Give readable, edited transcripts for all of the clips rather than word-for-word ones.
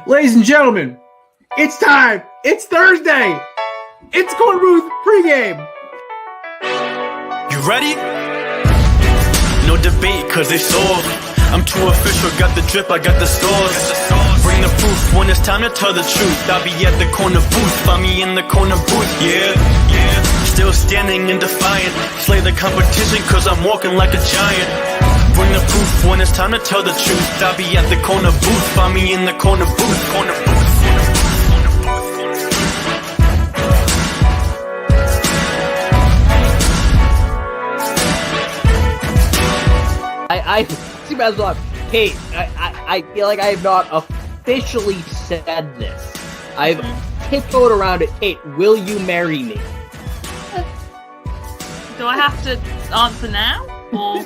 Ladies and gentlemen, it's time. It's Thursday. It's Korner Booth pregame. You ready? No debate, cause it's all. I'm too official, got the drip, I got the sauce. Bring the proof when it's time to tell the truth. I'll be at the corner booth, find me in the corner booth, yeah. Still standing and defiant. Slay the competition, cause I'm walking like a giant. Bring the proof when it's time to tell the truth. I'll be at the corner booth, find me in the corner booth, corner booth. I see myself. Kate, I feel like I have not officially said this. I've tiptoed around it. Kate, will you marry me? Do I have to answer now? Or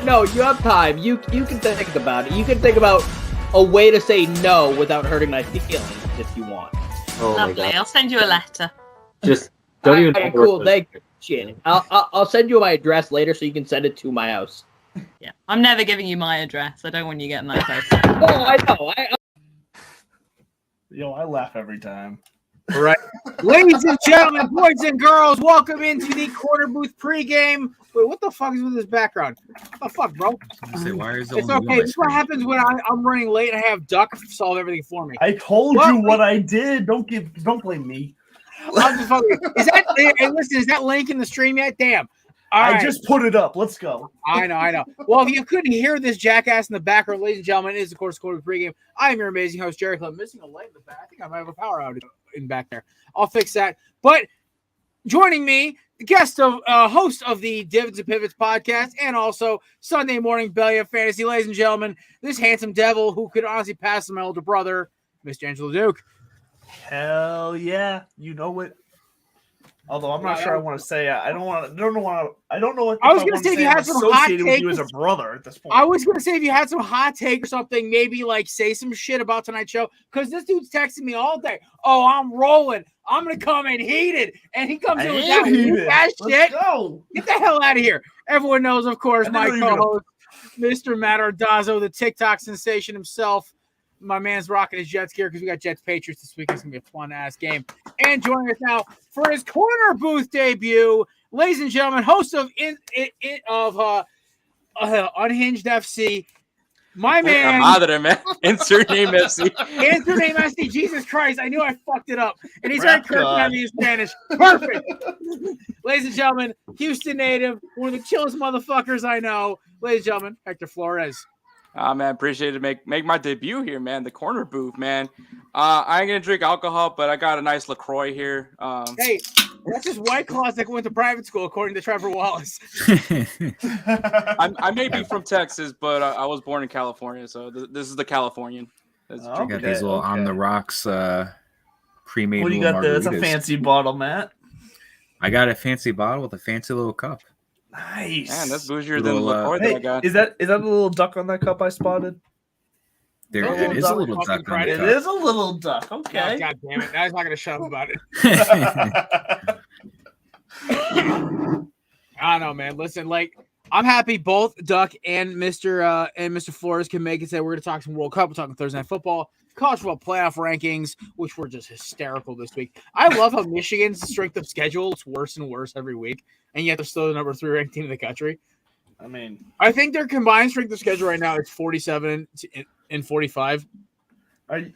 No, you have time. You can think about it. You can think about a way to say no without hurting my feelings if you want. Oh lovely. I'll send you a letter. Just don't even. Right, cool. Thank you. Shit. I'll send you my address later so you can send it to my house. Yeah, I'm never giving you my address. I don't want you getting that close. Oh, I know. Yo, I laugh every time. All right. Ladies and gentlemen, boys and girls, welcome into the Korner Booth pregame. Wait, what the fuck is with this background? What the fuck, bro? Why is it It's okay. This is what happens when I'm running late and I have Duck solve everything for me. I told you what I did. Don't blame me. I'm just fucking, hey, listen, is that link in the stream yet? Damn. All right. I just put it up. Let's go. I know. Well, if you couldn't hear this jackass in the background, ladies and gentlemen, it is, of course, Korner pregame. I am your amazing host, Jerry Club. Missing a light in the back. I think I might have a power outage in back there. I'll fix that. But joining me, the guest of host of the Divots and Pivots podcast and also Sunday Morning Belly of Fantasy, ladies and gentlemen, this handsome devil who could honestly pass my older brother, Mr. Angelo Duke. Hell yeah. You know it. Although I'm not sure I want to say I don't know what I was going to say if you had some hot takes with you as a brother at this point. I was going to say if you had some hot take or something, maybe like say some shit about tonight's show because this dude's texting me all day. Oh, I'm rolling. I'm going to come in heated. And he comes in with that shit. Go. Get the hell out of here. Everyone knows, of course, my co-host, Mr. Matt Ordazzo, the TikTok sensation himself. My man's rocking his Jets gear because we got Jets Patriots this week. It's going to be a fun-ass game. And joining us now for his Korner Booth debut, ladies and gentlemen, host of Unhinged FC, my man. I'm out of there, man. Insert name FC. Insert name FC. Jesus Christ, I knew I fucked it up. And he's already cursing at me in Spanish. Perfect. Ladies and gentlemen, Houston native, one of the chillest motherfuckers I know. Ladies and gentlemen, Hector Flores. Man, appreciate it. Make my debut here, man. The Korner Booth, man. I ain't gonna drink alcohol, but I got a nice LaCroix here. Hey, that's just White Claws that went to private school, according to Trevor Wallace. I may be from Texas, but I was born in California, so this is the Californian. I got these little on the rocks pre-made. What do you got there? It's a fancy bottle, Matt. I got a fancy bottle with a fancy little cup. Nice. Man, that's bougier than LaCroix that I got. Is that a little duck on that cup I spotted? It is a little duck on the It cup. is a little duck. Okay. Oh, God damn it. Now he's not going to shut up about it. I don't know, man. Listen, I'm happy both Duck and Mr. Flores can make it. Say we're going to talk some World Cup. We're talking Thursday Night Football, college football playoff rankings, which were just hysterical this week. I love how Michigan's strength of schedule is worse and worse every week, and yet they're still the number 3 ranked team in the country. I mean, I think their combined strength of schedule right now is 47 and 45.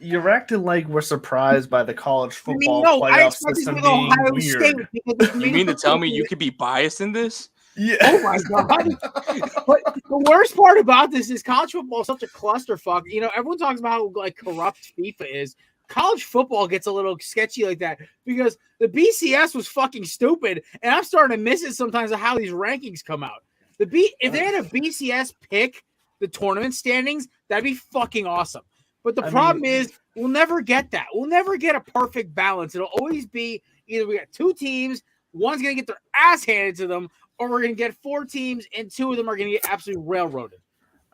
You're acting like we're surprised by the college football playoff system being weird. You mean to tell me you could be biased in this? Yeah. Oh my God. But the worst part about this is college football is such a clusterfuck. You know, everyone talks about how corrupt FIFA is. College football gets a little sketchy like that because the BCS was fucking stupid, and I'm starting to miss it sometimes of how these rankings come out. If they had a BCS pick the tournament standings, that'd be fucking awesome. But the problem is we'll never get that. We'll never get a perfect balance. It'll always be either we got 2 teams, one's going to get their ass handed to them, or we're going to get 4 teams, and 2 of them are going to get absolutely railroaded.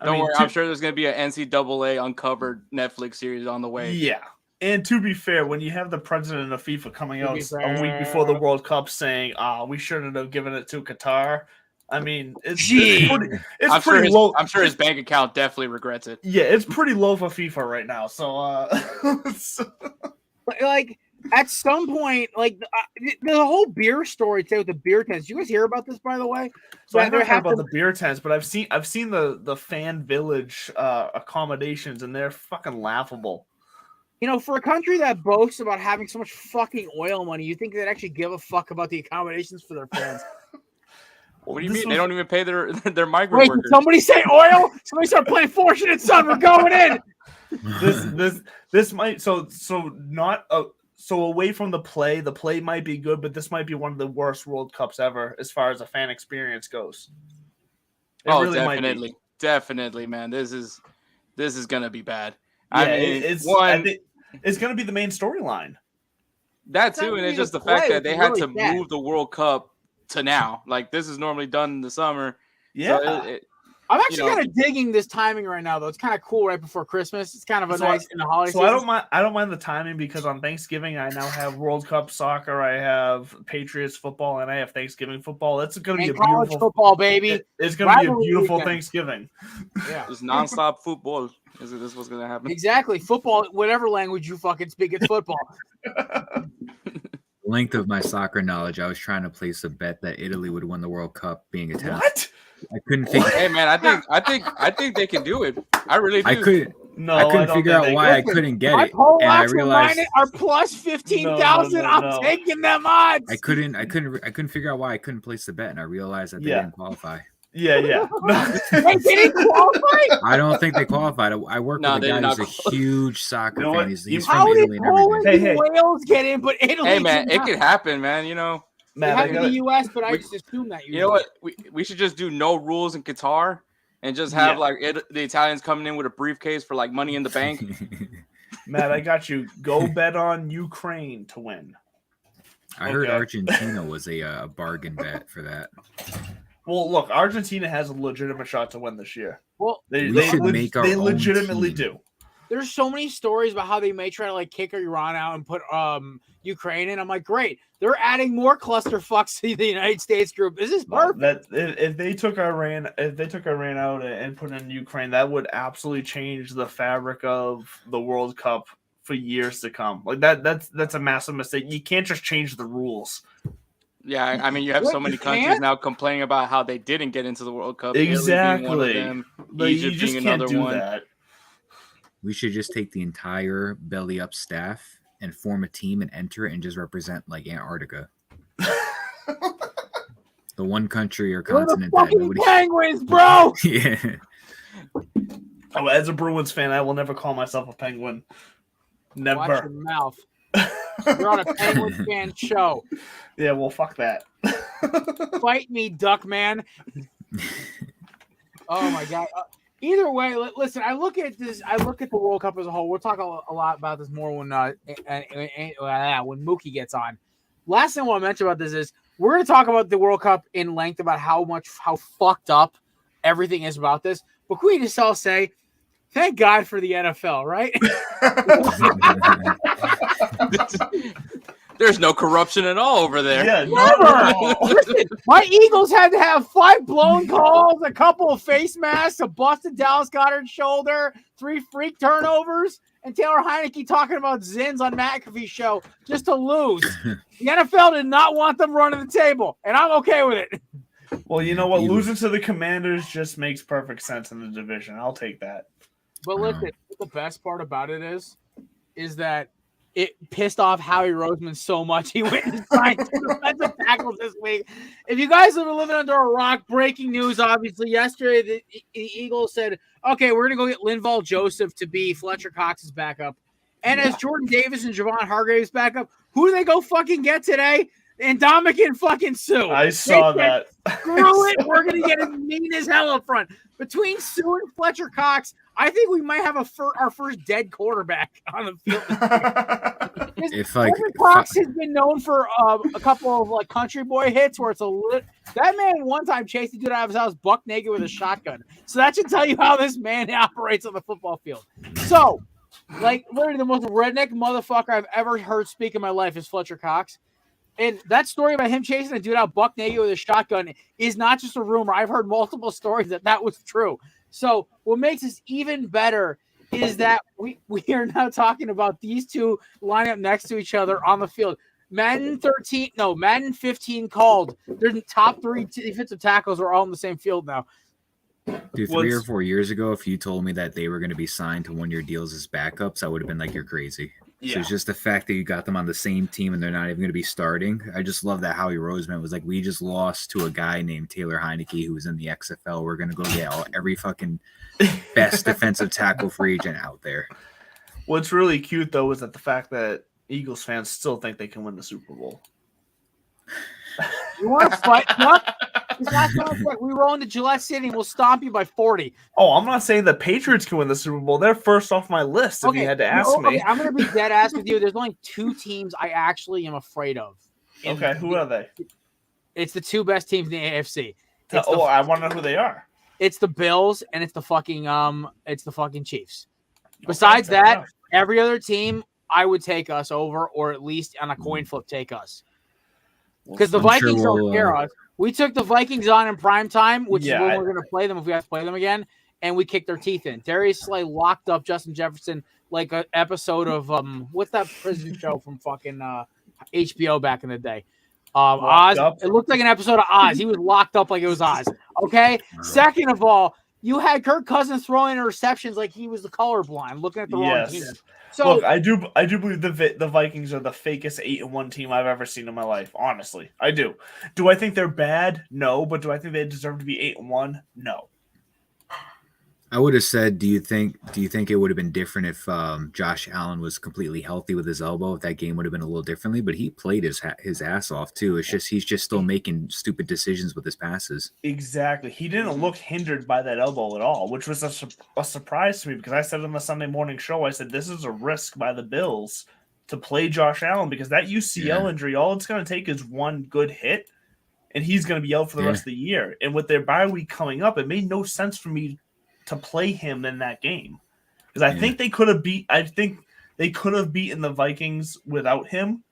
Don't worry. I'm sure there's going to be an NCAA uncovered Netflix series on the way. Yeah. And to be fair, when you have the president of FIFA coming out a week before the World Cup saying, we shouldn't have given it to Qatar, I mean, it's Gee. I'm sure pretty low. I'm sure his bank account definitely regrets it. Yeah, it's pretty low for FIFA right now. So, Like at some point, like the whole beer story today with the beer tents. You guys hear about this, by the way? I haven't heard about the beer tents, but I've seen the fan village accommodations, and they're fucking laughable. For a country that boasts about having so much fucking oil money, you think they'd actually give a fuck about the accommodations for their fans? What do you mean? They don't even pay their migrant Wait, workers. did somebody say oil? Somebody start playing Fortunate Son. We're going in. This might so away from the play might be good, but this might be one of the worst World Cups ever as far as a fan experience goes. It really definitely, definitely, man. This is gonna be bad. Yeah, I mean, it's gonna be the main storyline. That too, and it's just the fact that they had to move the World Cup to now. Like this is normally done in the summer. Yeah. So I'm actually kind of digging this timing right now, though. It's kind of cool right before Christmas. It's kind of a nice in the holiday season. I don't mind the timing because on Thanksgiving I now have World Cup soccer, I have Patriots football, and I have Thanksgiving football. It's going to be a college beautiful football, baby. It's going to be a beautiful Thanksgiving. Yeah, it's nonstop football. Is this what's going to happen? Exactly, football. Whatever language you fucking speak, it's football. Length of my soccer knowledge, I was trying to place a bet that Italy would win the World Cup being a 10. What? I couldn't figure. Hey man, I think they can do it. I really do. I couldn't figure out why I couldn't get it, and I realized are plus 15,000. I'm taking them odds. I couldn't figure out why I couldn't place the bet, and I realized that they didn't qualify. Yeah. They didn't qualify? I don't think they qualified. I work with a guy who's a huge soccer fan. He's from Italy and everything. How did Wales get in, but Italy? Hey man, it could happen, man. They have in the U.S., but I just assume that you know what? We should just do no rules in Qatar and just have the Italians coming in with a briefcase for like money in the bank. Matt, I got you. Go bet on Ukraine to win. I heard Argentina was a bargain bet for that. Well, look, Argentina has a legitimate shot to win this year. Well, they legitimately do. There's so many stories about how they may try to like kick Iran out and put Ukraine in. I'm like, great. They're adding more clusterfucks to the United States group. This is perfect. If they took Iran out and put in Ukraine, that would absolutely change the fabric of the World Cup for years to come. Like that's a massive mistake. You can't just change the rules. Yeah, I mean, you have so many countries now complaining about how they didn't get into the World Cup. Exactly. Egypt being another one. That. We should just take the entire belly up staff and form a team and enter it and just represent like Antarctica. The one country or continent that nobody. Penguins, bro. Yeah. Oh, as a Bruins fan, I will never call myself a Penguin. Never. Watch your mouth. You're on a Penguins fan show. Yeah, well, fuck that. Fight me, duck man. Oh my god. Either way, listen. I look at the World Cup as a whole. We'll talk a lot about this more when Mookie gets on. Last thing I want to mention about this is we're going to talk about the World Cup in length about how fucked up everything is about this. But can we just all say, thank God for the NFL, right? There's no corruption at all over there. Yeah, never. Listen, my Eagles had to have 5 blown calls, a couple of face masks, a busted Dallas Goedert shoulder, 3 freak turnovers, and Taylor Heineke talking about Zins on McAfee's show just to lose. The NFL did not want them running the table, and I'm okay with it. Well, you know what? Losing to the Commanders just makes perfect sense in the division. I'll take that. But listen, the best part about it is that it pissed off Howie Roseman so much he went and signed 2 defensive tackles this week. If you guys have been living under a rock, breaking news, obviously, yesterday the Eagles said, okay, we're going to go get Linval Joseph to be Fletcher Cox's backup. And as Jordan Davis and Javon Hargrave's backup, who do they go fucking get today? And Ndamukong fucking Sue. I saw that. Screw it. We're going to get as mean as hell up front. Between Sue and Fletcher Cox, I think we might have our first dead quarterback on the field. Fletcher Cox has been known for a couple of like country boy hits where it's that man one time chased a dude out of his house buck naked with a shotgun. So that should tell you how this man operates on the football field. So, like, literally the most redneck motherfucker I've ever heard speak in my life is Fletcher Cox. And that story about him chasing a dude out buck naked with a shotgun is not just a rumor. I've heard multiple stories that was true. So what makes this even better is that we are now talking about these two line up next to each other on the field. Madden 15 called. Their top 3 defensive tackles are all in the same field now. Dude, 3 or 4 years ago, if you told me that they were going to be signed to 1-year deals as backups, I would have been like, you're crazy. Yeah. So it's just the fact that you got them on the same team and they're not even going to be starting. I just love that Howie Roseman was like, we just lost to a guy named Taylor Heineke who was in the XFL. We're going to go get every fucking best defensive tackle free agent out there. What's really cute, though, is that the fact that Eagles fans still think they can win the Super Bowl. You want to fight? What? We roll into Gillette City and we'll stomp you by 40. Oh, I'm not saying the Patriots can win the Super Bowl. They're first off my list if you had to ask me. Okay, I'm going to be dead ass with you. There's only 2 teams I actually am afraid of. Okay, who are they? It's the 2 best teams in the AFC. I want to know who they are. It's the Bills and it's the fucking Chiefs. Besides that, every other team I would take us over, or at least on a coin flip take us. Because the Vikings don't care us. We took the Vikings on in prime time, which is when we're going to play them if we have to play them again, and we kicked their teeth in. Darius Slay locked up Justin Jefferson like an episode of what's that prison show from fucking HBO back in the day? Oz. It looked like an episode of Oz. He was locked up like it was Oz. Okay. Second of all, you had Kirk Cousins throwing interceptions like he was the colorblind, looking at the wrong team. So look, I do believe the Vikings are the fakest 8-1 team I've ever seen in my life. Honestly, I do. Do I think they're bad? No, but do I think they deserve to be 8-1? No. I would have said, do you think it would have been different if Josh Allen was completely healthy with his elbow? If that game would have been a little differently, but he played his ass off too. It's just he's just still making stupid decisions with his passes. Exactly. He didn't look hindered by that elbow at all, which was a surprise to me because I said on the Sunday morning show, I said this is a risk by the Bills to play Josh Allen because that UCL injury, all it's going to take is one good hit, and he's going to be out for the rest of the year. And with their bye week coming up, it made no sense for me to play him in that game because I think they could have beaten the Vikings without him,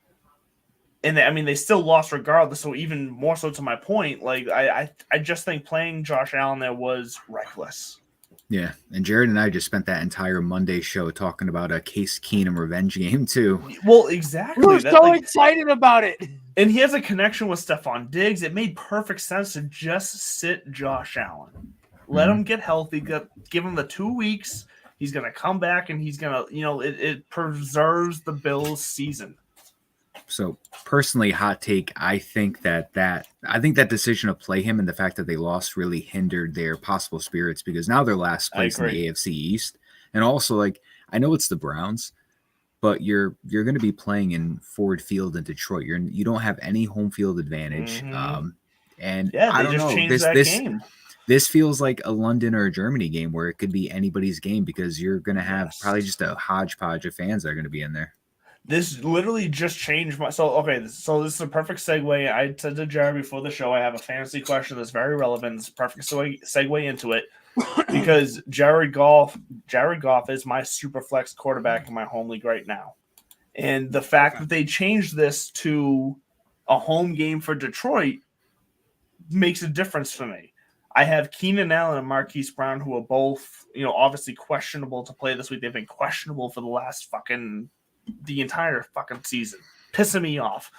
and they still lost regardless. So even more so to my point, like I just think playing Josh Allen there was reckless. Yeah, and Jared and I just spent that entire Monday show talking about a Case Keenum revenge game too. Well, exactly. We're so excited about it. And he has a connection with Stephon Diggs. It made perfect sense to just sit Josh Allen. Let him get healthy. Give him the 2 weeks. He's going to come back, and he's going to, it preserves the Bills' season. So, personally, hot take, I think that decision to play him and the fact that they lost really hindered their possible spirits because now they're last place in the AFC East. And also, like, I know it's the Browns, but you're going to be playing in Ford Field in Detroit. You don't have any home field advantage. And I don't know. Changed that game. This feels like a London or a Germany game where it could be anybody's game because you're going to have probably just a hodgepodge of fans that are going to be in there. This literally just changed my – so this is a perfect segue. I said to Jared before the show I have a fantasy question that's very relevant. It's a perfect segue into it because Jared Goff is my super flex quarterback in my home league right now. And the fact that they changed this to a home game for Detroit makes a difference for me. I have Keenan Allen and Marquise Brown, who are both, obviously questionable to play this week. They've been questionable for the entire fucking season, pissing me off.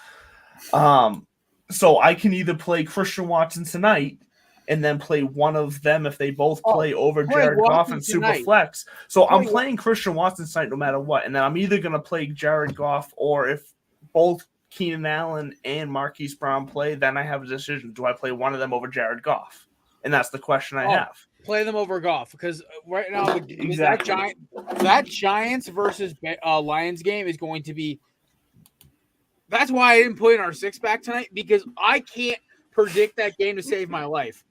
So I can either play Christian Watson tonight and then play one of them if they both play over Jared Goff and Superflex. So I'm playing Christian Watson tonight no matter what, and then I'm either going to play Jared Goff or if both Keenan Allen and Marquise Brown play, then I have a decision. Do I play one of them over Jared Goff? And that's the question I have. Play them over Goff because right now that Giants versus Lions game is going to be. That's why I didn't put in our 6-pack tonight because I can't predict that game to save my life.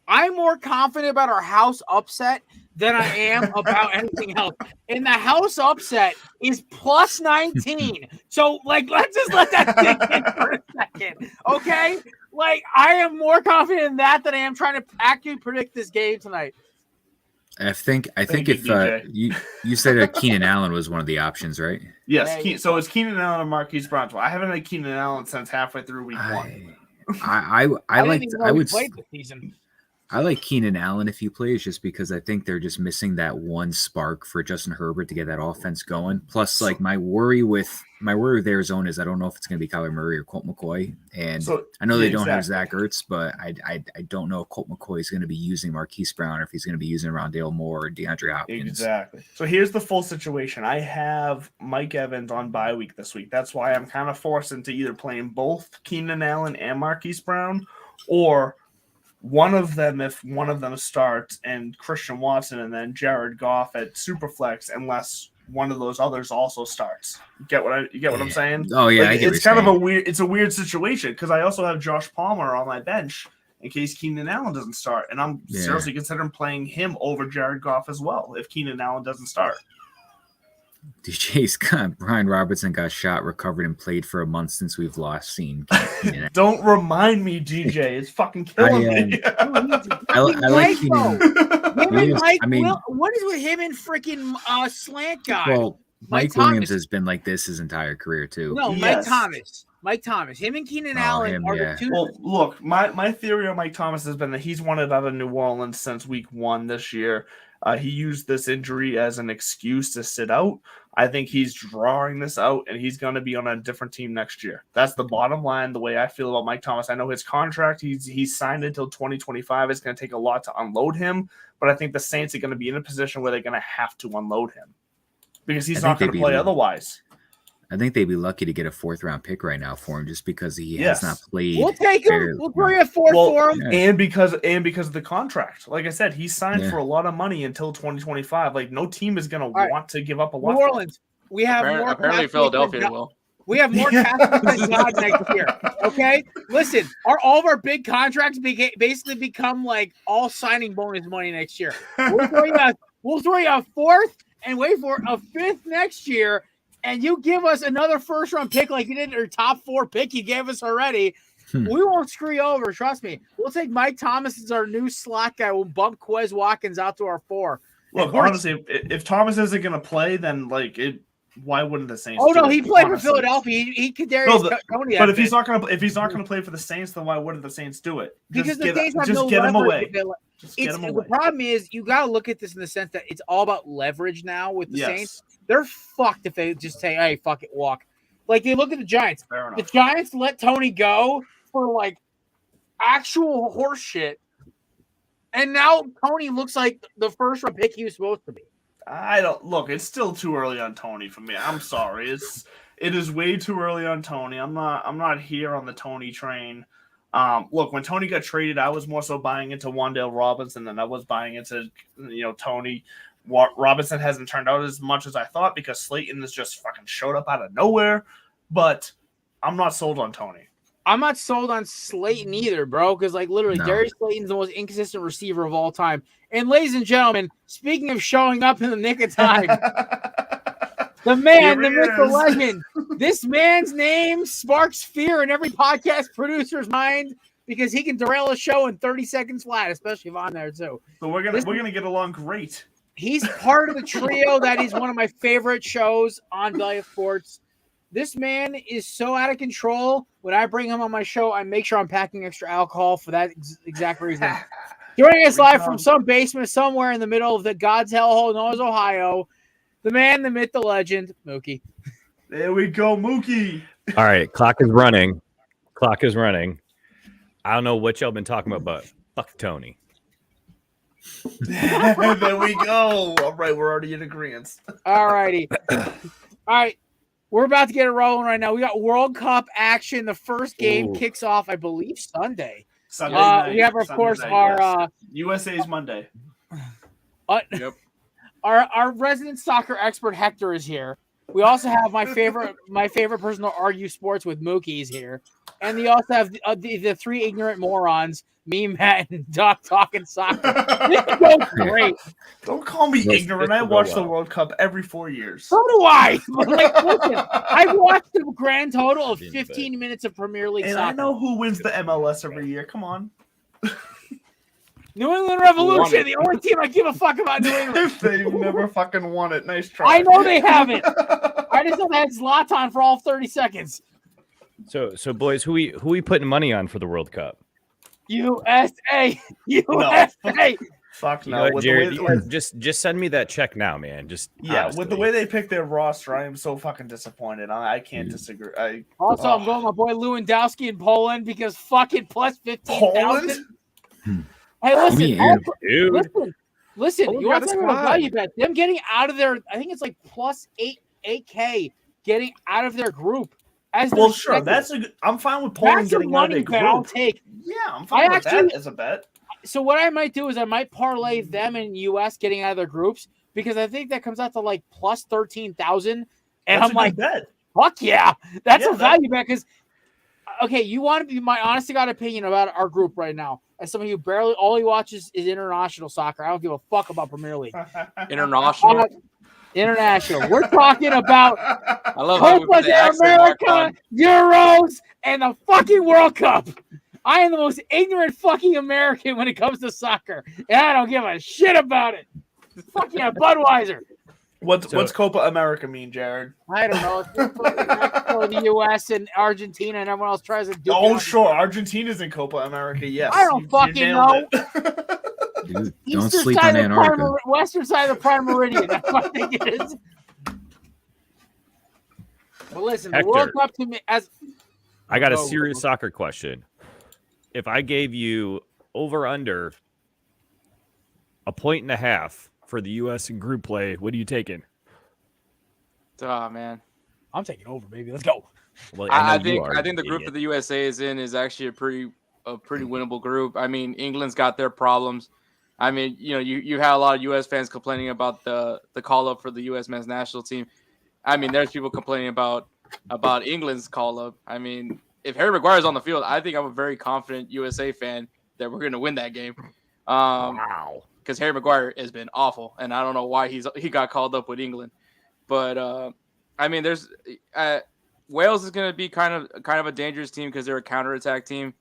I'm more confident about our house upset than I am about anything else. And the house upset is plus 19. So, let's just let that sink in for a second, okay? I am more confident in that than I am trying to accurately predict this game tonight. I think Thank you, if DJ. you said Keenan Allen was one of the options, right? Yes, so it's Keenan Allen and Marquise Brown. I haven't had Keenan Allen since halfway through week 1. I didn't even know he played this season. I like Keenan Allen if he plays, just because I think they're just missing that one spark for Justin Herbert to get that offense going. Plus, like my worry with Arizona is I don't know if it's going to be Kyler Murray or Colt McCoy, and I know they don't have Zach Ertz, but I don't know if Colt McCoy is going to be using Marquise Brown or if he's going to be using Rondale Moore or DeAndre Hopkins. Exactly. So here's the full situation. I have Mike Evans on bye week this week. That's why I'm kind of forced into either playing both Keenan Allen and Marquise Brown, or one of them if one of them starts, and Christian Watson and then Jared Goff at Superflex unless one of those others also starts. You get what I'm saying? Oh yeah, like, it's kind of a weird situation because I also have Josh Palmer on my bench in case Keenan Allen doesn't start, and I'm seriously considering playing him over Jared Goff as well if Keenan Allen doesn't start. DJ's got Brian Robertson got shot, recovered, and played for a month since we've last seen. Don't remind me, DJ. It's fucking killing me. I like Keenan. What is with him and freaking slant guy? Well, Mike Williams has been like this his entire career too. No, yes. Mike Thomas. Him and Keenan Allen are the two. Well, look, my theory on Mike Thomas has been that he's wanted out of New Orleans since week 1 this year. He used this injury as an excuse to sit out. I think he's drawing this out, and he's going to be on a different team next year. That's the bottom line, the way I feel about Mike Thomas. I know his contract, he's signed until 2025. It's going to take a lot to unload him, but I think the Saints are going to be in a position where they're going to have to unload him because he's not going to play otherwise. I think they'd be lucky to get a 4th-round pick right now for him, just because he has not played. We'll take him. We'll bring a 4 for him, and because of the contract. Like I said, he's signed for a lot of money until 2025. Like no team is going to want to give up a lot. New Orleans, we have apparently Philadelphia will. We have more cap than God next year. Okay, listen, all of our big contracts basically become like all signing bonus money next year. We'll throw you a 4th and wait for a 5th next year. And you give us another 1st-round pick like you did your top 4 pick you gave us already, we won't screw you over. Trust me. We'll take Mike Thomas as our new slot guy. We'll bump Quez Watkins out to our 4. Look, honestly, if Thomas isn't going to play, then why wouldn't the Saints? Oh no, he played for Philadelphia. He could Tony. But if he's not going to play for the Saints, then why wouldn't the Saints do it? Because the Saints have no get him away. The problem is you got to look at this in the sense that it's all about leverage now with the Saints. They're fucked if they just say, hey, fuck it, walk. Like, they look at the Giants. The Giants let Tony go for, like, actual horse shit. And now Tony looks like the 1st-round pick he was supposed to be. It's still too early on Tony for me. I'm sorry. It is way too early on Tony. I'm not here on the Tony train. Look, when Tony got traded, I was more so buying into Wan'Dale Robinson than I was buying into, Tony. Robinson hasn't turned out as much as I thought because Slayton has just fucking showed up out of nowhere. But I'm not sold on Tony. I'm not sold on Slayton either, bro, because, literally, Darius Slayton's the most inconsistent receiver of all time. And, ladies and gentlemen, speaking of showing up in the nick of time, the man, the myth, the legend, this man's name sparks fear in every podcast producer's mind because he can derail a show in 30 seconds flat, especially if I'm there, too. So we're gonna get along great. He's part of the trio that is one of my favorite shows on Value Sports. This man is so out of control. When I bring him on my show, I make sure I'm packing extra alcohol for that exact reason. Joining us live from some basement somewhere in the middle of the God's hellhole known as Ohio, the man, the myth, the legend, Mookie. There we go, Mookie. All right, clock is running. I don't know what y'all been talking about, but fuck Tony. There we go. All right, we're already in agreement. All righty. All right. We're about to get it rolling right now. We got World Cup action. The first game kicks off, I believe, Sunday. Night. We have, of course, our USA's Monday. Yep. Our resident soccer expert Hector is here. We also have my favorite person to argue sports with, Mookie, is here, and we also have the 3 ignorant morons, me, Matt, and Doc talking soccer. This goes great. Don't call me ignorant. I watch the World Cup every 4 years. So do I. But listen, I've watched a grand total of 15 minutes of Premier League and soccer. I know who wins the MLS every year. Come on. New England Revolution, the only team I give a fuck about New England. They've never fucking won it. Nice try. I know they haven't. I just know they had Zlatan for all 30 seconds. So boys, who we putting money on for the World Cup? USA. No. Fuck no. With Jared, the way, just send me that check now, man. Just honestly. With the way they picked their roster, I am so fucking disappointed. I can't disagree. I'm going with my boy Lewandowski in Poland because fucking plus 15,000. Hey, listen. You want to talk about value bet? Them getting out of their, I think it's like plus 8K getting out of their group. Well, sure. I'm fine with Poland getting out of their group. I'll take. Yeah, I'm fine with that as a bet. So what I might do is I might parlay them in US getting out of their groups because I think that comes out to like plus 13,000, and I'm like, fuck yeah, that's a value bet. Because okay, you want to be my honest to God opinion about our group right now. As somebody who all he watches is international soccer, I don't give a fuck about Premier League. International. We're talking about Copa America, Euros, and the fucking World Cup. I am the most ignorant fucking American when it comes to soccer, and I don't give a shit about it. Fuck yeah, Budweiser. What's Copa America mean, Jared? I don't know. It's for the U.S. and Argentina, and everyone else tries to do. Oh, sure, Argentina's in Copa America. Yes, I don't fucking know. Dude, don't sleep on Antarctica. Western side of the Prime Meridian. That's what I think it is. But listen, Hector, the World Cup to me I got a serious soccer question. If I gave you over under 1.5 points for the U.S. in group play, what are you taking? Oh man, I'm taking over, baby. Let's go. Well, I think the group that the USA is in is actually a pretty winnable group. I mean, England's got their problems. I mean, you had a lot of U.S. fans complaining about the call up for the U.S. men's national team. I mean, there's people complaining about England's call up. I mean, if Harry Maguire's on the field, I think I'm a very confident USA fan that we're going to win that game. Wow. Because Harry Maguire has been awful, and I don't know why he got called up with England. But I mean, there's Wales is going to be kind of a dangerous team because they're a counterattack team,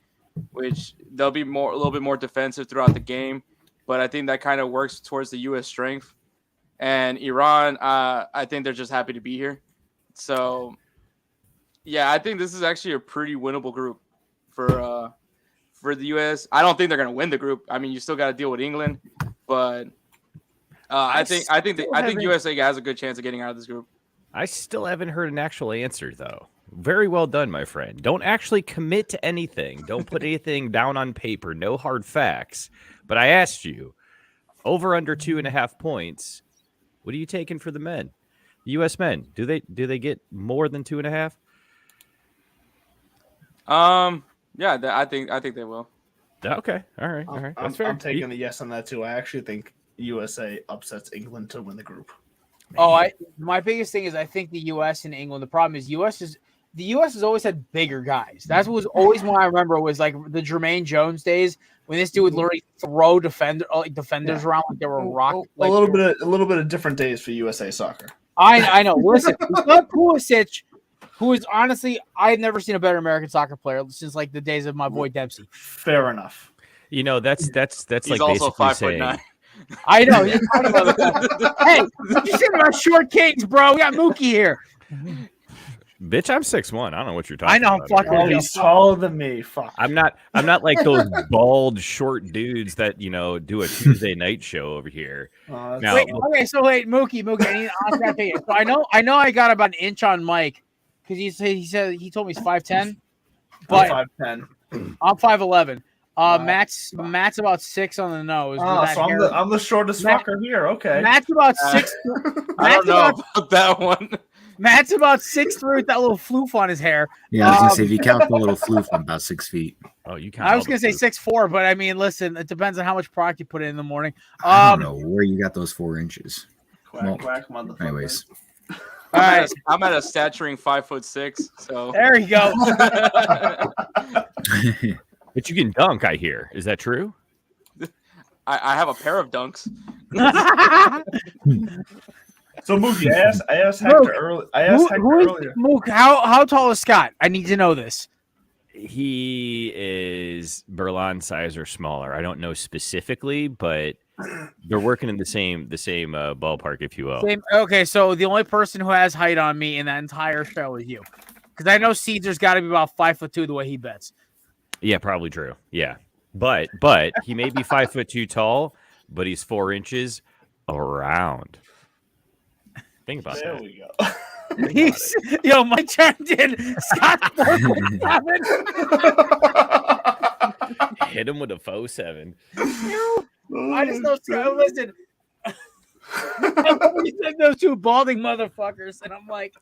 which they'll be a little bit more defensive throughout the game. But I think that kind of works towards the U.S. strength. And Iran, I think they're just happy to be here. So. Yeah, I think this is actually a pretty winnable group for the U.S. I don't think they're going to win the group. I mean, you still got to deal with England, but I think USA has a good chance of getting out of this group. I still haven't heard an actual answer, though. Very well done, my friend. Don't actually commit to anything. Don't put anything down on paper. No hard facts. But I asked you, over under 2.5 points. What are you taking for the men? The U.S. men, do they get more than 2.5? Yeah, I think they will. Okay, all right. I'm taking the yes on that too. I actually think USA upsets England to win the group. My biggest thing is I think the U.S. and England. The problem is the U.S. has always had bigger guys. That was always what I remember was like the Jermaine Jones days when this dude would literally throw defenders around like they were rock. A little bit of different days for USA soccer. I know. Listen, we got Pulisic, who is honestly, I've never seen a better American soccer player since like the days of my boy Dempsey. Fair enough. That's He's like also basically 5'9". I know. Hey, you said about short kings, bro. We got Mookie here. Bitch, I'm 6'1". I don't know what you're talking about. I know. He's taller than me. Fuck. I'm not like those bald, short dudes that do a Tuesday night show over here. Wait, Mookie. I need to ask that thing. So I know. I got about an inch on Mike because he told me he's 5'10", but I'm 5'10". I'm 5'11". Matt's about 6 on the nose. So I'm the shortest fucker here. Okay. Matt's about 6. I don't know about that one. Matt's about 6'3" with that little floof on his hair. Yeah, I was gonna say if you count the little floof, I'm about 6 feet. Oh, you count. I was gonna say 6'4", but I mean, listen, it depends on how much product you put in the morning. I don't know where you got those 4 inches. Quack, motherfucker. Anyways. All right. I'm at a staturing 5'6", so there you go. But you can dunk, I hear. Is that true? I have a pair of dunks. So Mookie, I asked Hector earlier. Mook, how tall is Scott? I need to know this. He is Berlin size or smaller. I don't know specifically, but they're working in the same ballpark, if you will. Okay, so the only person who has height on me in that entire show is you, because I know Caesar's got to be about 5'2" the way he bets. Yeah, probably true. Yeah, but he may be 5'2" tall, but he's 4 inches around. Think about that. There we go. Yo, Mike chimed in. Scott's 4'7". Hit him with a 4'7". I just know Scott. Listen, he said those two balding motherfuckers, and I'm like,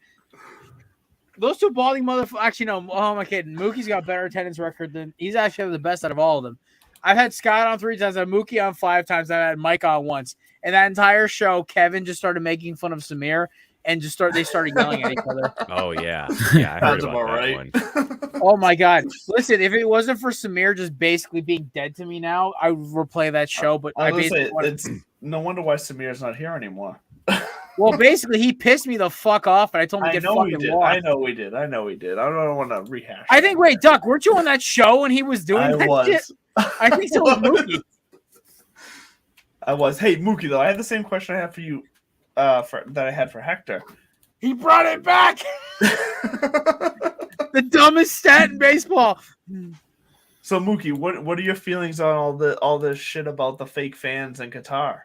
those two balding motherfuckers. Actually, no. Oh my kid, Mookie's got better attendance record than he's actually the best out of all of them. I've had Scott on 3 times. I've had Mookie on 5 times. I've had Mike on once. And that entire show, Kevin just started making fun of Samir. And they started yelling at each other. Oh yeah, I heard about that one. Oh my god! Listen, if it wasn't for Samir just basically being dead to me now, I would replay that show. But it's no wonder why Samir's not here anymore. Well, basically, he pissed me the fuck off, and I told him to get fucking lost. I know we did. I don't want to rehash. I think. Wait, Duck, weren't you on that show when he was doing that shit? I think so was Mookie. I was. Hey, Mookie, though, I had the same question I have for you. That I had for Hector. He brought it back. The dumbest stat in baseball. So Mookie, what are your feelings on all this shit about the fake fans in Qatar?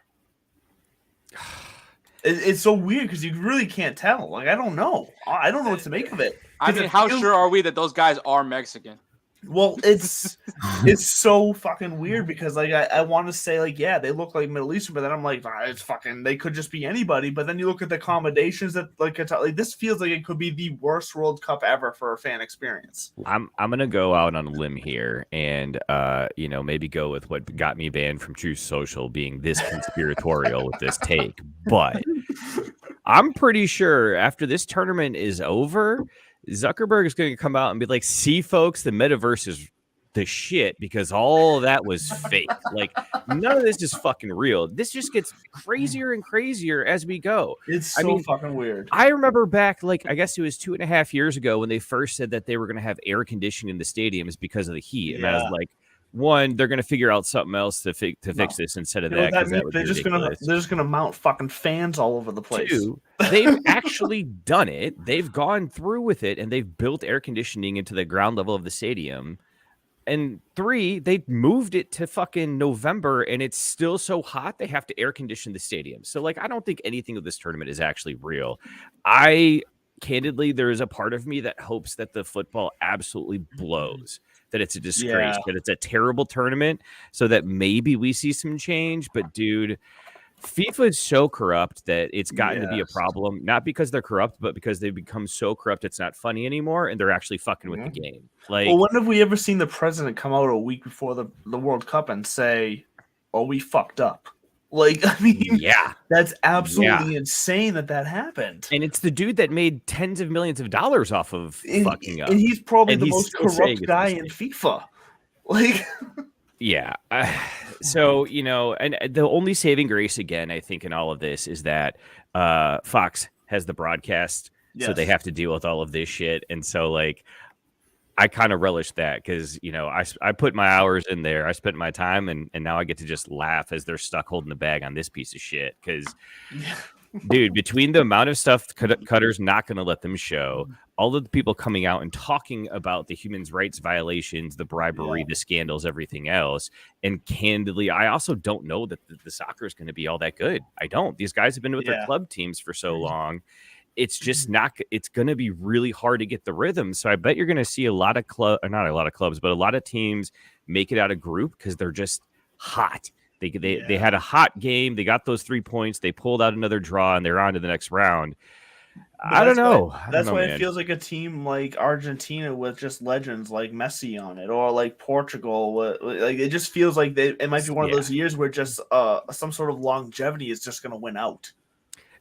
It's so weird because you really can't tell. Like, I don't know. I don't know what to make of it. I mean, how sure are we that those guys are Mexican? Well, it's so fucking weird because like I want to say like yeah they look like Middle Eastern, but then I'm like it's fucking they could just be anybody. But then you look at the accommodations that like this feels like it could be the worst World Cup ever for a fan experience. I'm gonna go out on a limb here and maybe go with what got me banned from Truth Social being this conspiratorial with this take, but I'm pretty sure after this tournament is over, Zuckerberg is going to come out and be like, see, folks, the metaverse is the shit because all of that was fake. Like, none of this is fucking real. This just gets crazier and crazier as we go. It's so fucking weird. I remember back, like, I guess it was 2.5 years ago when they first said that they were going to have air conditioning in the stadiums because of the heat. And I was like, one, they're going to figure out something else to fix this instead of that. They're just gonna mount fucking fans all over the place. Two, they've actually done it. They've gone through with it, and they've built air conditioning into the ground level of the stadium. And 3, they moved it to fucking November, and it's still so hot they have to air condition the stadium. So, like, I don't think anything of this tournament is actually real. Candidly, there is a part of me that hopes that the football absolutely blows. That it's a disgrace, that it's a terrible tournament, so that maybe we see some change. But dude, FIFA is so corrupt that it's gotten to be a problem, not because they're corrupt, but because they've become so corrupt it's not funny anymore, and they're actually fucking with the game. Like, well, when have we ever seen the president come out a week before the World Cup and say, "Oh, we fucked up"? Like, I mean, that's absolutely insane that happened. And it's the dude that made tens of millions of dollars off of fucking up. And he's probably the most corrupt guy in FIFA. Like, yeah. So, and the only saving grace, again, I think in all of this is that Fox has the broadcast, so they have to deal with all of this shit. And so, like, I kind of relish that because, I put my hours in there. I spent my time and now I get to just laugh as they're stuck holding the bag on this piece of shit. Because, dude, between the amount of stuff Cutter's not going to let them show, all of the people coming out and talking about the human rights violations, the bribery, the scandals, everything else. And candidly, I also don't know that the soccer is going to be all that good. I don't. These guys have been with their club teams for so long. It's just it's going to be really hard to get the rhythm. So I bet you're going to see a lot of not a lot of clubs, but a lot of teams make it out of group because they're just hot. They had a hot game. They got those 3 points. They pulled out another draw and they're on to the next round. I don't know. That's why it feels like a team like Argentina with just legends like Messi on it, or like Portugal. Like it just feels like it might be one of those years where just some sort of longevity is just going to win out.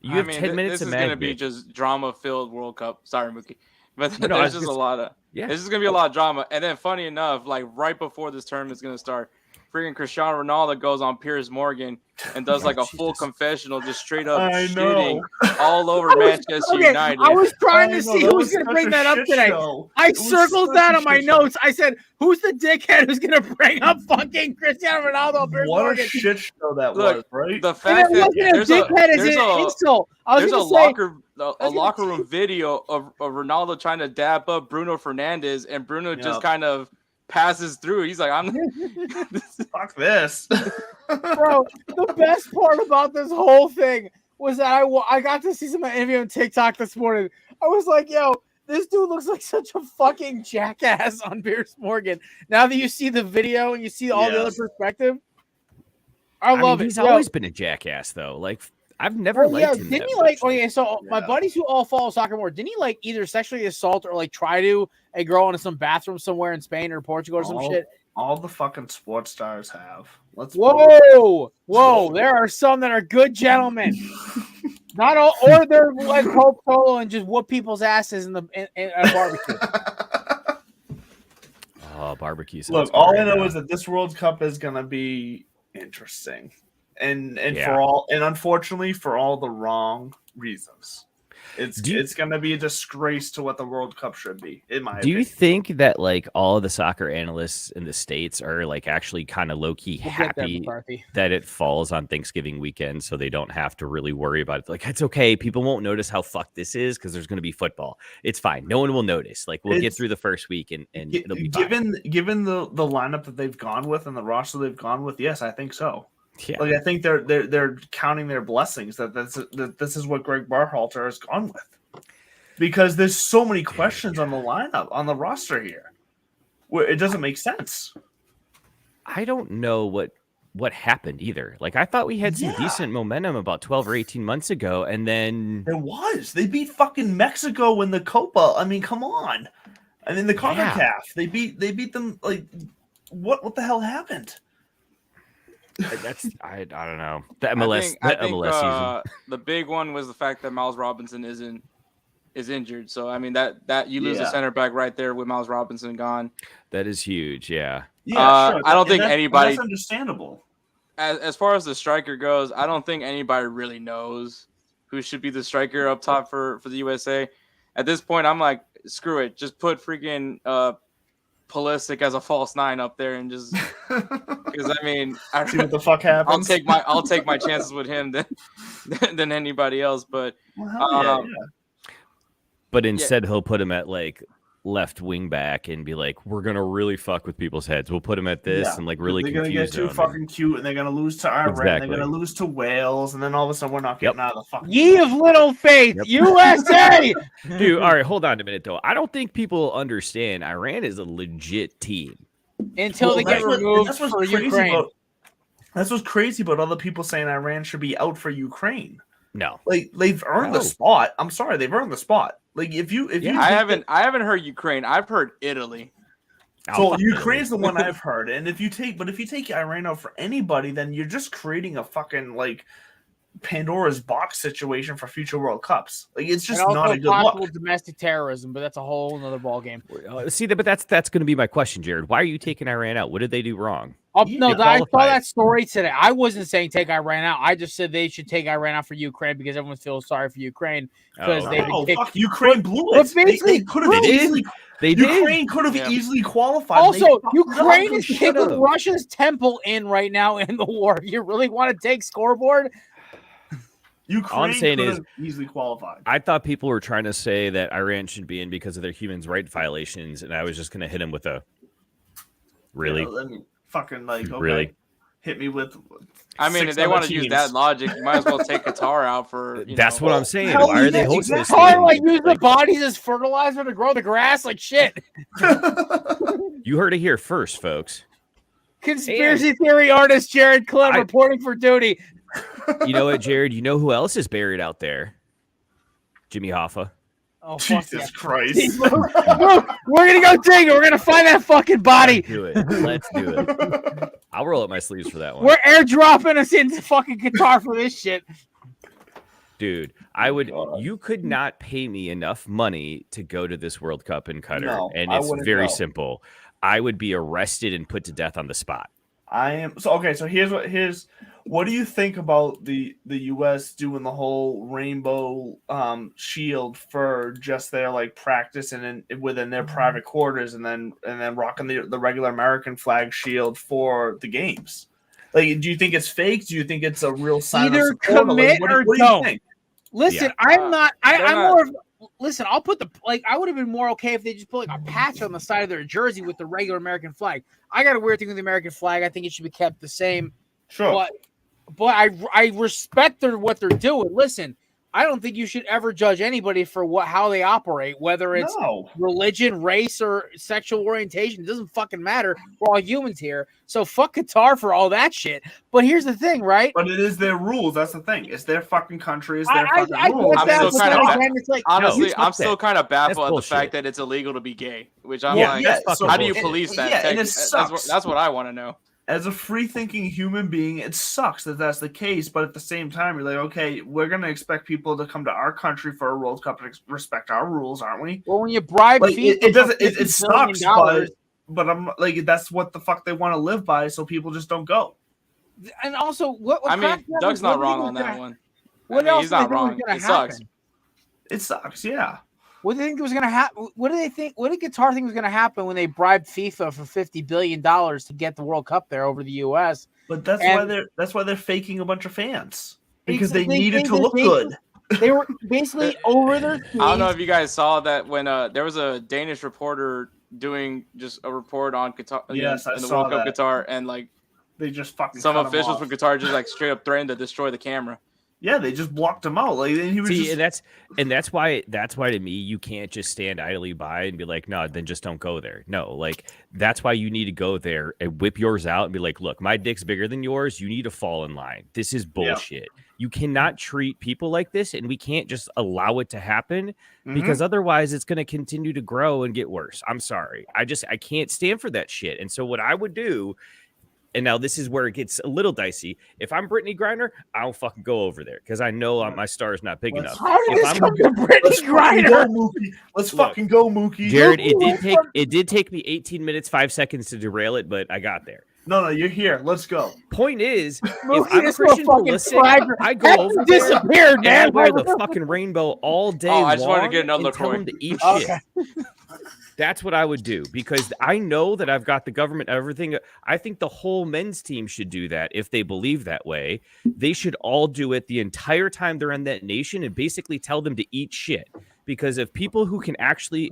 You have 10 minutes. This is going to be just drama-filled World Cup. Sorry, Mookie, but there's just a lot of. This is going to be a lot of drama. And then, funny enough, like right before this tournament is going to start, freaking Cristiano Ronaldo goes on Piers Morgan and does like a full confessional, just straight up shitting all over Manchester United. I was trying to see who was going to bring that up today. I circled that on my notes. I said, "Who's the dickhead who's going to bring up fucking Cristiano Ronaldo?" What a shit show that was, right? The fact that there's a insult. There's a locker room video of Ronaldo trying to dap up Bruno Fernandes, and Bruno just kind of passes through. He's like, "I'm fuck this." Bro, the best part about this whole thing was that I got to see some interview on TikTok this morning. I was like, yo, this dude looks like such a fucking jackass on Piers Morgan. Now that you see the video and you see all the other perspective, I love it. He's always been a jackass, though. Like, I've never liked him. Didn't he my buddies who all follow soccer more, didn't he like either sexually assault or like try to a girl in some bathroom somewhere in Spain or Portugal or some shit? All the fucking sports stars have. Whoa! There are some that are good gentlemen. Not all, or they're like Hope Solo and just whoop people's asses in a barbecue. Oh, barbecue! Look, all I know is that this World Cup is gonna be interesting, and unfortunately for all the wrong reasons. It's going to be a disgrace to what the World Cup should be, in my opinion. Do you think that like all of the soccer analysts in the States are like actually kind of low-key happy that it falls on Thanksgiving weekend so they don't have to really worry about it? Like, it's okay. People won't notice how fucked this is because there's going to be football. It's fine. No one will notice. Like, we'll get through the first week and it'll be fine. Given the lineup that they've gone with and the roster they've gone with, yes, I think so. Yeah. Like, I think they're counting their blessings that this is what Greg Berhalter has gone with, because there's so many questions on the lineup, on the roster here, where it doesn't make sense. I don't know what happened either. Like, I thought we had some decent momentum about 12 or 18 months ago, and then they beat fucking Mexico in the Copa. I mean, come on. And then the CONCACAF, they beat them. Like, what the hell happened? I don't know. The MLS season. The big one was the fact that Miles Robinson is injured. So I mean that you lose a center back right there with Miles Robinson gone. That is huge. Yeah. Yeah. Sure. I don't think anybody. That's understandable. As far as the striker goes, I don't think anybody really knows who should be the striker up top for the USA. At this point, I'm like, screw it. Just put freaking Pulisic as a false 9 up there and just because I mean see what the fuck happens. I'll take my chances with him than anybody else. But but instead he'll put him at like left wing back and be like, we're gonna really fuck with people's heads. We'll put him at this and like really they're gonna get too fucking cute and they're gonna lose to Iran. They're gonna lose to Wales, and then all of a sudden we're not getting out of the fucking. Ye of little faith, USA. Dude, all right, hold on a minute though. I don't think people understand Iran is a legit team until they get removed for Ukraine. That's what's crazy about other people saying Iran should be out for Ukraine. No, like they've earned the spot. I'm sorry, they've earned the spot. Like if you I haven't heard Ukraine. I've heard Italy. So Ukraine's the one I've heard. And if you take Iran out for anybody, then you're just creating a fucking like Pandora's box situation for future World Cups. Like it's just not a good look. Domestic terrorism, but that's a whole other ballgame. See, but that's going to be my question, Jared. Why are you taking Iran out? What did they do wrong? I saw that story today. I wasn't saying take Iran out. I just said they should take Iran out for Ukraine because everyone feels sorry for Ukraine because Ukraine blew it. Basically, Ukraine could have easily qualified. Also, Ukraine is kicking Russia's temple in right now in the war. You really want to take scoreboard? Ukraine could have easily qualified. I thought people were trying to say that Iran should be in because of their human rights violations, and I was just going to hit them with a really. Fucking like okay, really hit me with. I mean, if they want to use that logic, you might as well take Qatar out for. That's what I'm saying. Why are they hosting this? Qatar like use the bodies as fertilizer to grow the grass, like shit. You heard it here first, folks. Conspiracy theory artist Jared Clem reporting for duty. You know what, Jared? You know who else is buried out there? Jimmy Hoffa. Oh, Jesus Christ. We're going to go dig it. We're going to find that fucking body. Let's do it. I'll roll up my sleeves for that one. We're airdropping us into fucking Qatar for this shit. Dude, you could not pay me enough money to go to this World Cup in Qatar. And it's very simple. I would be arrested and put to death on the spot. So here's what do you think about the U.S. doing the whole rainbow shield for just their like practice and within their private quarters, and then rocking the regular American flag shield for the games? Like, do you think it's fake? Do you think it's a real sign Either of support? commit What or do you don't. think? Listen, I'm not. I'm more of. Listen, I'll put I would have been more okay if they just put like a patch on the side of their jersey with the regular American flag. I got a weird thing with the American flag. I think it should be kept the same. Sure. But I respect what they're doing. Listen, I don't think you should ever judge anybody for how they operate, whether it's religion, race, or sexual orientation. It doesn't fucking matter. We're all humans here. So fuck Qatar for all that shit. But here's the thing, right? But it is their rules. That's the thing. It's their fucking country. It's their fucking rules. I'm still kind of baffled at the fact that it's illegal to be gay, which I'm how do you police that? Yeah, and it sucks. That's what I want to know. As a free-thinking human being, it sucks that that's the case, but at the same time, you're like, okay, we're going to expect people to come to our country for a World Cup and respect our rules, aren't we? Well, when you bribe FIFA, it sucks, but I'm like, that's what the fuck they want to live by, so people just don't go. And also, Doug's not wrong on that one. What else he's not wrong. It sucks. It sucks, yeah. What do they think was going to happen? What do they think? What did Qatar think was going to happen when they bribed FIFA for $50 billion to get the World Cup there over the U.S.? But that's why they're faking a bunch of fans because they needed to look good. They were basically over their teams. I don't know if you guys saw that when there was a Danish reporter doing just a report on Qatar in the World Cup Qatar, and like they just fucking some officials from Qatar just like straight up threatened to destroy the camera. Yeah, they just blocked him out. Like he was and that's why to me you can't just stand idly by and be like, no, then just don't go there. No, like that's why you need to go there and whip yours out and be like, look, my dick's bigger than yours. You need to fall in line. This is bullshit. Yeah. You cannot treat people like this, and we can't just allow it to happen because otherwise it's going to continue to grow and get worse. I'm sorry. I can't stand for that shit. And so what I would do. And now this is where it gets a little dicey. If I'm Brittany Griner, I don't fucking go over there because I know my star is not big enough. How did this come to Brittany Griner? Let's fucking go, Mookie. Jared, it did take me 18 minutes, 5 seconds to derail it, but I got there. No, you're here. Let's go. Point is, if I'm a Christian Pulisic, I go over there and I wear the fucking rainbow all day long. I just wanted to get another tell them to eat shit. That's what I would do because I know that I've got the government, everything. I think the whole men's team should do that if they believe that way. They should all do it the entire time they're in that nation and basically tell them to eat shit. Because if people who can actually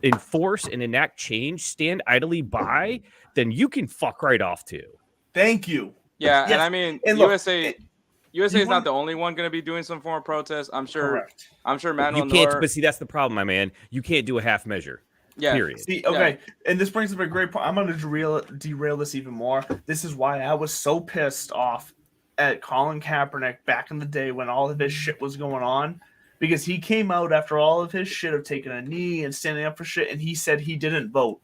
enforce and enact change stand idly by, then you can fuck right off too. Thank you. Yeah, yes. And I mean, USA is not the only one going to be doing some form of protest. I'm sure. Correct. I'm sure Manuel. You can't. But see, that's the problem, my man. You can't do a half measure. Yeah. Period. See, okay, and this brings up a great point. I'm going to derail this even more. This is why I was so pissed off at Colin Kaepernick back in the day when all of this shit was going on, because he came out after all of his shit of taking a knee and standing up for shit, and he said he didn't vote.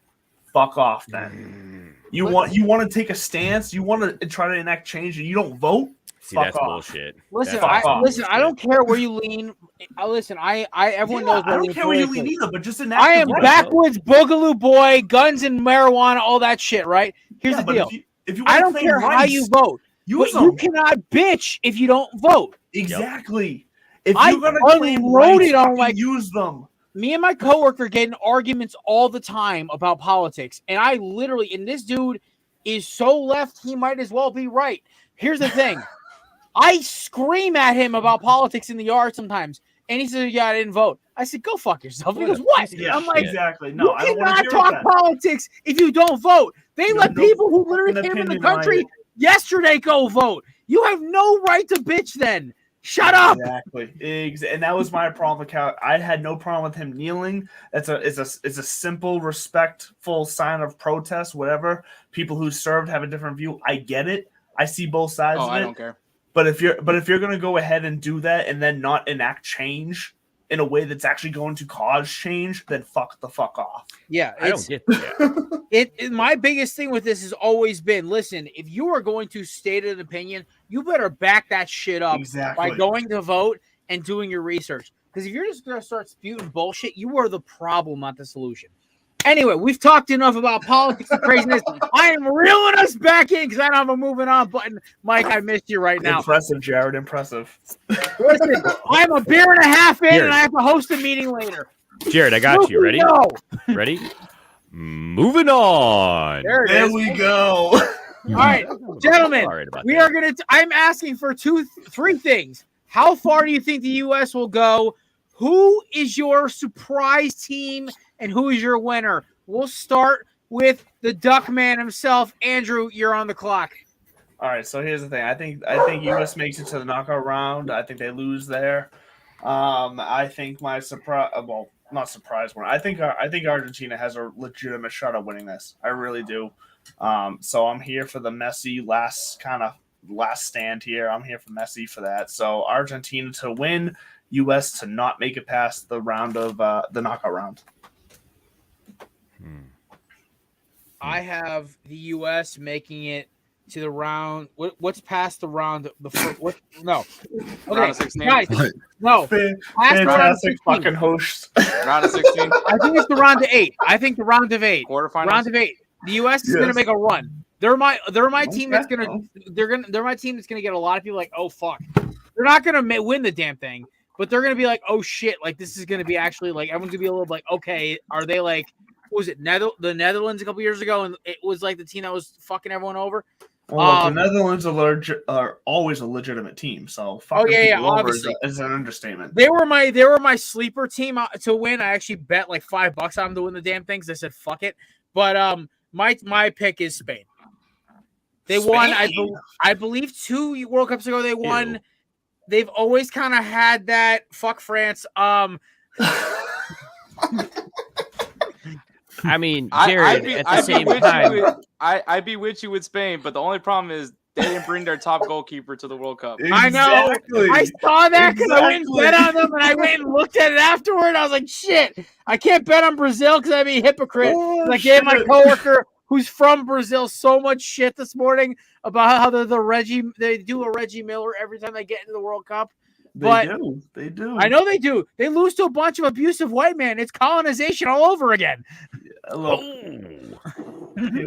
Fuck off, then. You want to take a stance? You want to try to enact change, and you don't vote? See, that's bullshit. Listen, I don't care where you lean. Everyone knows. I don't care where you lean either, but just enact. I am backwoods, boogaloo boy, guns and marijuana, all that shit. Right? Here's the deal. If you I don't care how you vote, but you cannot bitch if you don't vote. Exactly. If you're gonna claim rights, use them. Me and my coworker get in arguments all the time about politics, and and this dude is so left, he might as well be right. Here's the thing. I scream at him about politics in the yard sometimes, and he says, "Yeah, I didn't vote." I said, "Go fuck yourself." He goes, "What?" Yeah, I'm like, "Exactly. No, you cannot talk politics if you don't vote." They let people who literally came in the country yesterday go vote. You have no right to bitch. Then shut up. Exactly. And that was my problem with Cal. I had no problem with him kneeling. It's a simple, respectful sign of protest. Whatever. People who served have a different view. I get it. I see both sides of it. I don't care. But if you're going to go ahead and do that and then not enact change in a way that's actually going to cause change, then fuck the fuck off. Yeah, I don't get that. My biggest thing with this has always been, listen, if you are going to state an opinion, you better back that shit up by going to vote and doing your research. Because if you're just going to start spewing bullshit, you are the problem, not the solution. Anyway, we've talked enough about politics and craziness. I am reeling us back in because I don't have a moving on button. Mike, I missed you right now. Impressive, Jared. Impressive. Listen, I'm a beer and a half in, and I have to host a meeting later. Jared, I got you. Ready? Ready? Moving on. There we go. All right, gentlemen, we are going to – I'm asking for three things. How far do you think the U.S. will go? Who is your surprise team, and who is your winner? We'll start with the Duck Man himself. Andrew, you're on the clock. All right, so here's the thing. I think U.S. makes it to the knockout round. I think they lose there. I think my surprise – well, not surprise one. I think Argentina has a legitimate shot at winning this. I really do. So I'm here for the Messi last stand here. I'm here for Messi for that. So Argentina to win, U.S. to not make it past the round of the knockout round. I have the U.S. making it to the round. What's past the round? No. Okay, guys. No. Fantastic fucking hosts. Round of 16. I think it's the round of 8. I think the round of 8. Quarterfinals. Round of 8. The U.S. is going to make a run. They're my team that's going to they're my team that's going to get a lot of people like, oh fuck. They're not going to win the damn thing, but they're going to be like, oh shit, like this is going to be actually like everyone's going to be a little like, okay, are they like what was it the Netherlands a couple years ago, and it was like the team that was fucking everyone over. Well, the Netherlands are always a legitimate team, so obviously is an understatement. They were my sleeper team to win. I actually bet like $5 on them to win the damn thing because I said fuck it. But my pick is Spain. They won, I believe 2 World Cups ago. They won. Ew. They've always kind of had that fuck France. I mean, Jared, at the same time, I'd be with you with Spain, but the only problem is they didn't bring their top goalkeeper to the World Cup. Exactly. I know. I saw that because I went and bet on them, and I went and looked at it afterward. I was like, shit, I can't bet on Brazil because I'd be a hypocrite. I gave my coworker who's from Brazil so much shit this morning about how they do a Reggie Miller every time they get into the World Cup. They do. I know they do. They lose to a bunch of abusive white men. It's colonization all over again. Here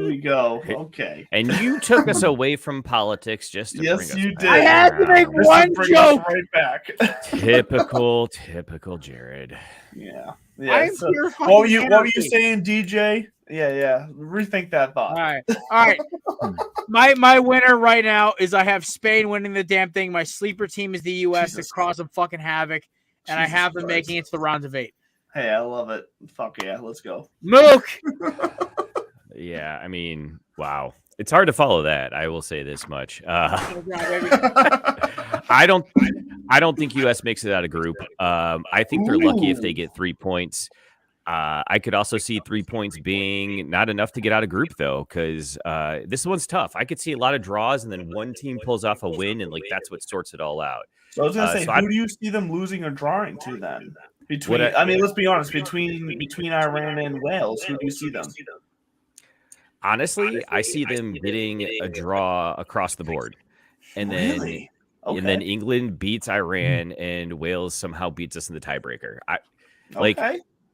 we go. Okay. And you took us away from politics just to bring us you back. did. I had to make one joke. Right back. Typical Jared. Yeah. So, what were you saying, DJ? Yeah. Rethink that thought. All right. My winner right now is I have Spain winning the damn thing. My sleeper team is the U.S. to cause some fucking havoc, and I have them making it to the round of 8. Hey, I love it. Fuck yeah, let's go. Mook. Yeah, I mean, wow. It's hard to follow that. I will say this much. I don't think U.S. makes it out of group. I think they're lucky if they get 3 points. I could also see 3 points being not enough to get out of group, though, because this one's tough. I could see a lot of draws, and then one team pulls off a win, and like that's what sorts it all out. So I was going to say, who do you see them losing or drawing to then? Let's be honest. Between Iran and Wales, who do you see them? Honestly, I see them getting a draw across the board, and then Okay. And then England beats Iran, and Wales somehow beats us in the tiebreaker.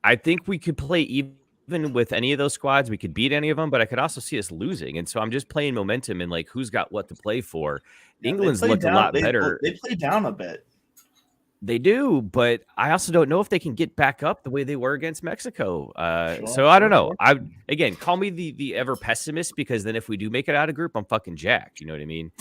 I think we could play even with any of those squads. We could beat any of them, but I could also see us losing. And so I'm just playing momentum and like who's got what to play for. Yeah, England's looked a lot better. They play down a bit. They do, but I also don't know if they can get back up the way they were against Mexico. So I don't know. Again, call me the ever pessimist, because then if we do make it out of group, I'm fucking jacked. You know what I mean?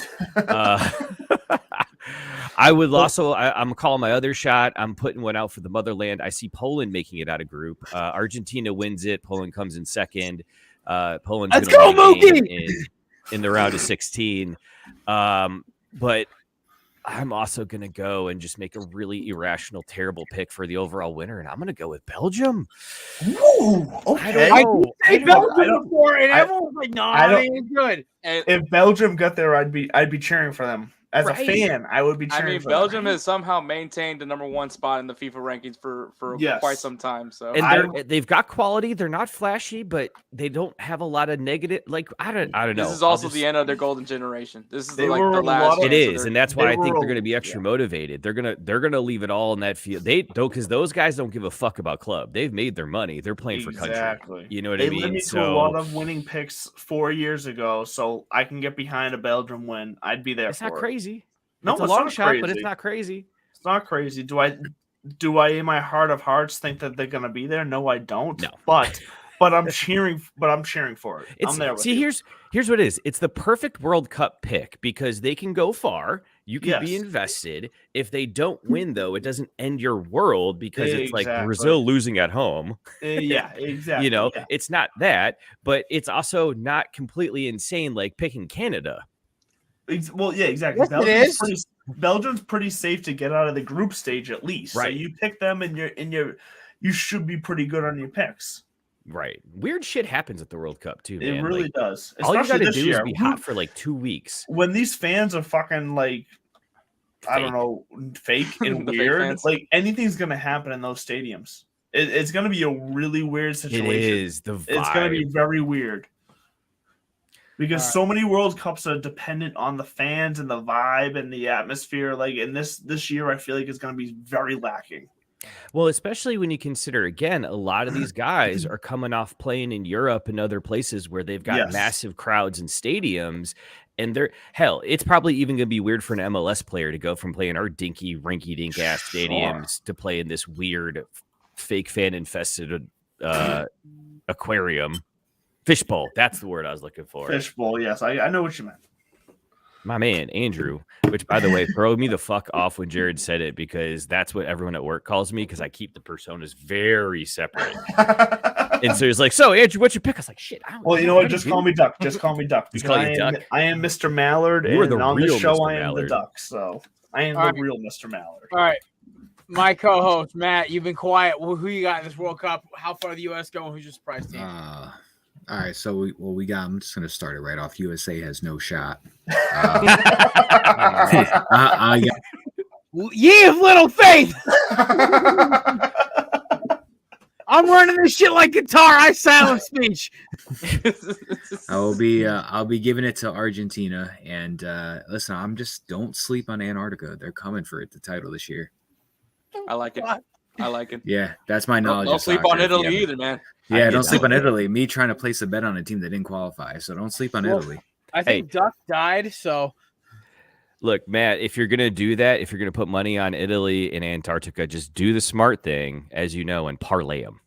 I would also, I'm calling my other shot. I'm putting one out for the motherland. I see Poland making it out of group. Argentina wins it. Poland comes in second. Poland's Let's go, Mookie! In the round of 16. But I'm also going to go and just make a really irrational, terrible pick for the overall winner, and I'm going to go with Belgium. Ooh, okay. I did say Belgium before, and everyone was like, "No, it's good." If Belgium got there, I'd be cheering for them. As a fan, I would be cheering. I mean, Belgium has somehow maintained the #1 spot in the FIFA rankings for quite some time. So and they've got quality. They're not flashy, but they don't have a lot of negative. Like I don't know. This is also the end of their golden generation. This is the last. It is, and that's why I think they're going to be extra motivated. They're gonna leave it all in that field. Because those guys don't give a fuck about club. They've made their money. They're playing for country. You know what I mean? They led me to a lot of winning picks 4 years ago, so I can get behind a Belgium win. I'd be there. It's not crazy. No, it's a long shot, but it's not crazy. It's not crazy. Do I in my heart of hearts think that they're gonna be there? No, I don't. No. But I'm cheering for it. I'm there with you. Here's what it is. It's the perfect World Cup pick because they can go far. You can be invested. If they don't win, though, it doesn't end your world because it's like Brazil losing at home. Yeah, exactly. It's not that, but it's also not completely insane like picking Canada. Well, yeah, exactly. Yes, Belgium's pretty safe to get out of the group stage at least. Right. So you pick them, and you should be pretty good on your picks. Right. Weird shit happens at the World Cup too, man. It really does. All you got to do is be hot for like 2 weeks. When these fans are fucking like, I don't know, fake and weird, like anything's gonna happen in those stadiums. It's gonna be a really weird situation. It is the vibe. It's gonna be very weird. Because so many World Cups are dependent on the fans and the vibe and the atmosphere. Like, in this year, I feel like it's going to be very lacking. Well, especially when you consider, again, a lot of these guys are coming off playing in Europe and other places where they've got massive crowds and stadiums. And it's probably even going to be weird for an MLS player to go from playing our dinky, rinky-dink ass stadiums to play in this weird, fake fan-infested aquarium. Fishbowl. That's the word I was looking for. Fishbowl, yes. I know what you meant. My man, Andrew, which, by the way, throw me the fuck off when Jared said it because that's what everyone at work calls me because I keep the personas very separate. And so he's like, so, Andrew, what's your pick? I was like, shit. Well, you know what? Just call me Duck. Just call me Duck. Just call you Duck? I am Mr. Mallard, and on the show, I am the Duck. So I am the real Mr. Mallard. All right. My co-host, Matt, you've been quiet. Who you got in this World Cup? How far the U.S. going? Who's your surprise team? All right, so we got. I'm just gonna start it right off. USA has no shot. Ye of little faith. I'm running this shit like guitar. I silent speech. I'll be giving it to Argentina. And listen, don't sleep on Antarctica. They're coming for it, the title this year. I like it. Yeah, that's my knowledge. Don't sleep on Italy either, man. Yeah, don't sleep on Italy. Me trying to place a bet on a team that didn't qualify, so don't sleep on Italy. I think Duck died, so. Look, Matt, if you're going to do that, if you're going to put money on Italy and Antarctica, just do the smart thing, as you know, and parlay them.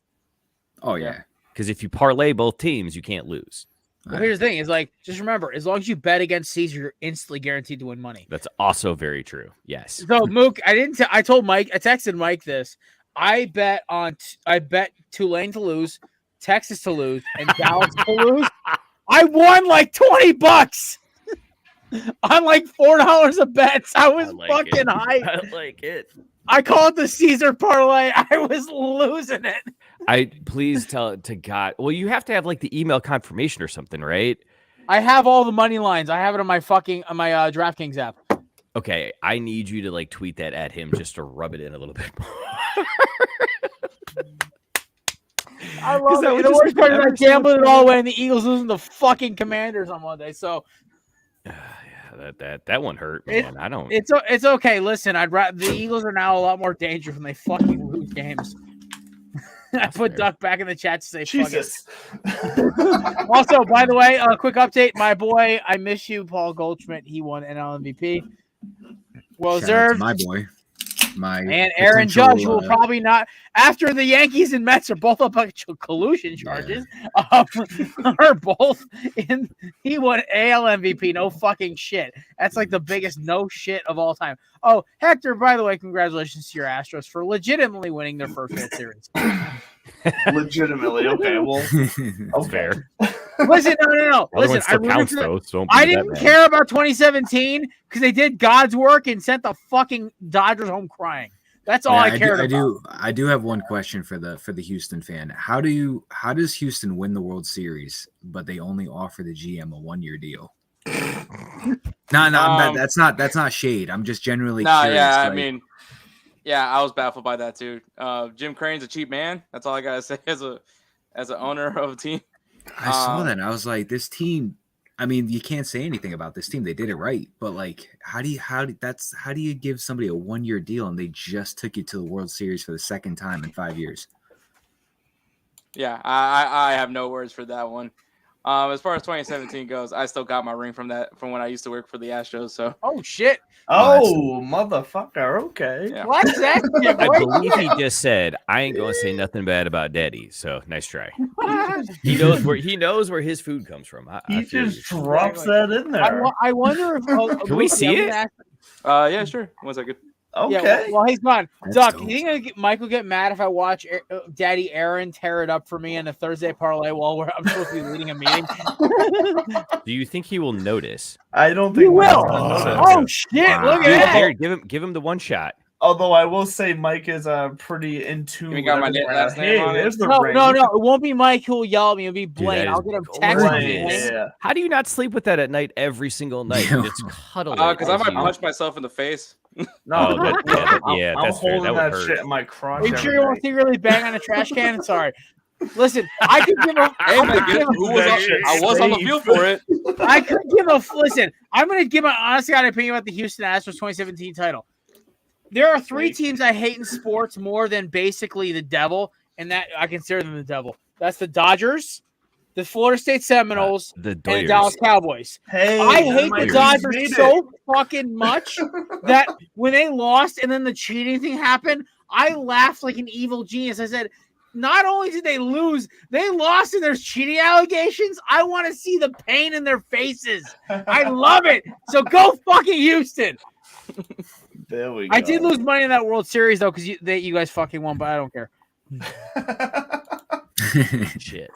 Oh, yeah. Because if you parlay both teams, you can't lose. Well, here's the thing. Is like, just remember, as long as you bet against Caesar, you're instantly guaranteed to win money. That's also very true. Yes. So, Mook, I texted Mike this. I bet Tulane to lose, Texas to lose, and Dallas to lose. I won like $20 on like $4 of bets. I was fucking high. I like it. I call it the Caesar parlay. I was losing it. Please tell it to God. Well, you have to have like the email confirmation or something, right? I have all the money lines. I have it on my DraftKings app. Okay, I need you to like tweet that at him just to rub it in a little bit more. I love it. The worst part is I gambled it all away, and the Eagles losing the fucking Commanders on Monday. So, that one hurt, man. It's okay. Listen, the Eagles are now a lot more dangerous when they fucking lose games. I put Duck back in the chat to say, Jesus. Also, by the way, a quick update. My boy, I miss you, Paul Goldschmidt. He won NL MVP. Well deserved. My boy. And Aaron Judge will probably not, after the Yankees and Mets are both up on collusion charges, are both in. He won AL MVP. No fucking shit. That's like the biggest no shit of all time. Oh, Hector, by the way, congratulations to your Astros for legitimately winning their first World Series. Legitimately, okay. Well, that's fair. Listen, no. Listen, I didn't care about 2017 because they did God's work and sent the fucking Dodgers home crying. That's all I cared about. I do have one question for the Houston fan. How does Houston win the World Series, but they only offer the GM a 1-year deal? No, that's not shade. I'm just generally curious. Yeah, I mean, yeah, I was baffled by that too. Jim Crane's a cheap man. That's all I gotta say as an owner of a team. I saw that and I was like, this team. I mean, you can't say anything about this team. They did it right, but like, how do you give somebody a 1-year deal and they just took you to the World Series for the second time in 5 years? Yeah, I have no words for that one. As far as 2017 goes, I still got my ring from when I used to work for the Astros. So. Oh shit! Oh motherfucker! Okay. Yeah. What's that? I believe he just said, "I ain't gonna say nothing bad about Daddy." So nice try. He knows where his food comes from. He just drops that in there. I wonder if can we see it? Yeah, sure. 1 second. Okay. Yeah, well, he's gone. That's Duck, dope. you think Michael get mad if I watch Daddy Aaron tear it up for me in a Thursday parlay while I'm supposed to be leading a meeting? Do you think he will notice? I don't think He will. notice. Oh shit! Look Dude, at that. Jared, give him the one shot. Although I will say Mike is pretty in tune. You got my last name on it? There's the No, ring. no, it won't be Mike who will yell at me. It'll be Blaine. that I'll is get him text gorgeous. me. Yeah. How do you not sleep with that at night every single night? You just cuddle it. Because I might punch myself in the face. No, Oh, I'm yeah, that's fair. holding That would that hurt. shit in my crotch. Are you sure you won't secretly bang on a trash can? Sorry. Listen, I could give a. Hey, man, I was on the field for it. I could give a. Listen, I'm going to give my honest God opinion about the Houston Astros 2017 title. There are 3 teams I hate in sports more than basically the devil, and that I consider them the devil. That's the Dodgers, the Florida State Seminoles, The and the Doyers. Dallas Cowboys. Hey, I hate my the Dodgers Dodgers made so fucking much that when they lost and then the cheating thing happened, I laughed like an evil genius. I said, not only did they lose, they lost and there's cheating allegations. I want to see the pain in their faces. I love it. So go fucking Houston. There we go. I did lose money in that World Series though because you guys fucking won, but I don't care. Shit.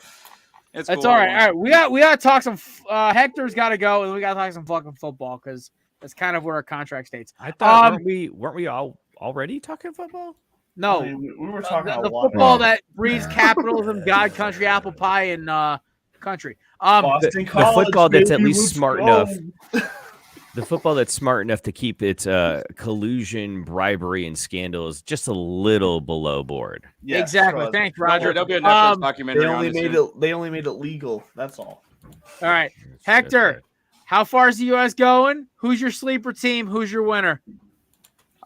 It's That's cool. all right. All right, we got to talk some. Hector's got to go, and we got to talk some fucking football because that's kind of what our contract states. I thought weren't we all already talking football? No, I mean, we were talking the a lot football about that breeds capitalism, God, country, apple pie, and country. Boston The College, football that's at baby, least let's smart go. enough. The football that's smart enough to keep its collusion, bribery, and scandals just a little below board. Yeah, Exactly. trust. Thanks, Don't Roger. worry, there'll be a Netflix They documentary on only this made soon. it. They only made it legal. That's all. All right, Hector, how far is the U.S. going? Who's your sleeper team? Who's your winner?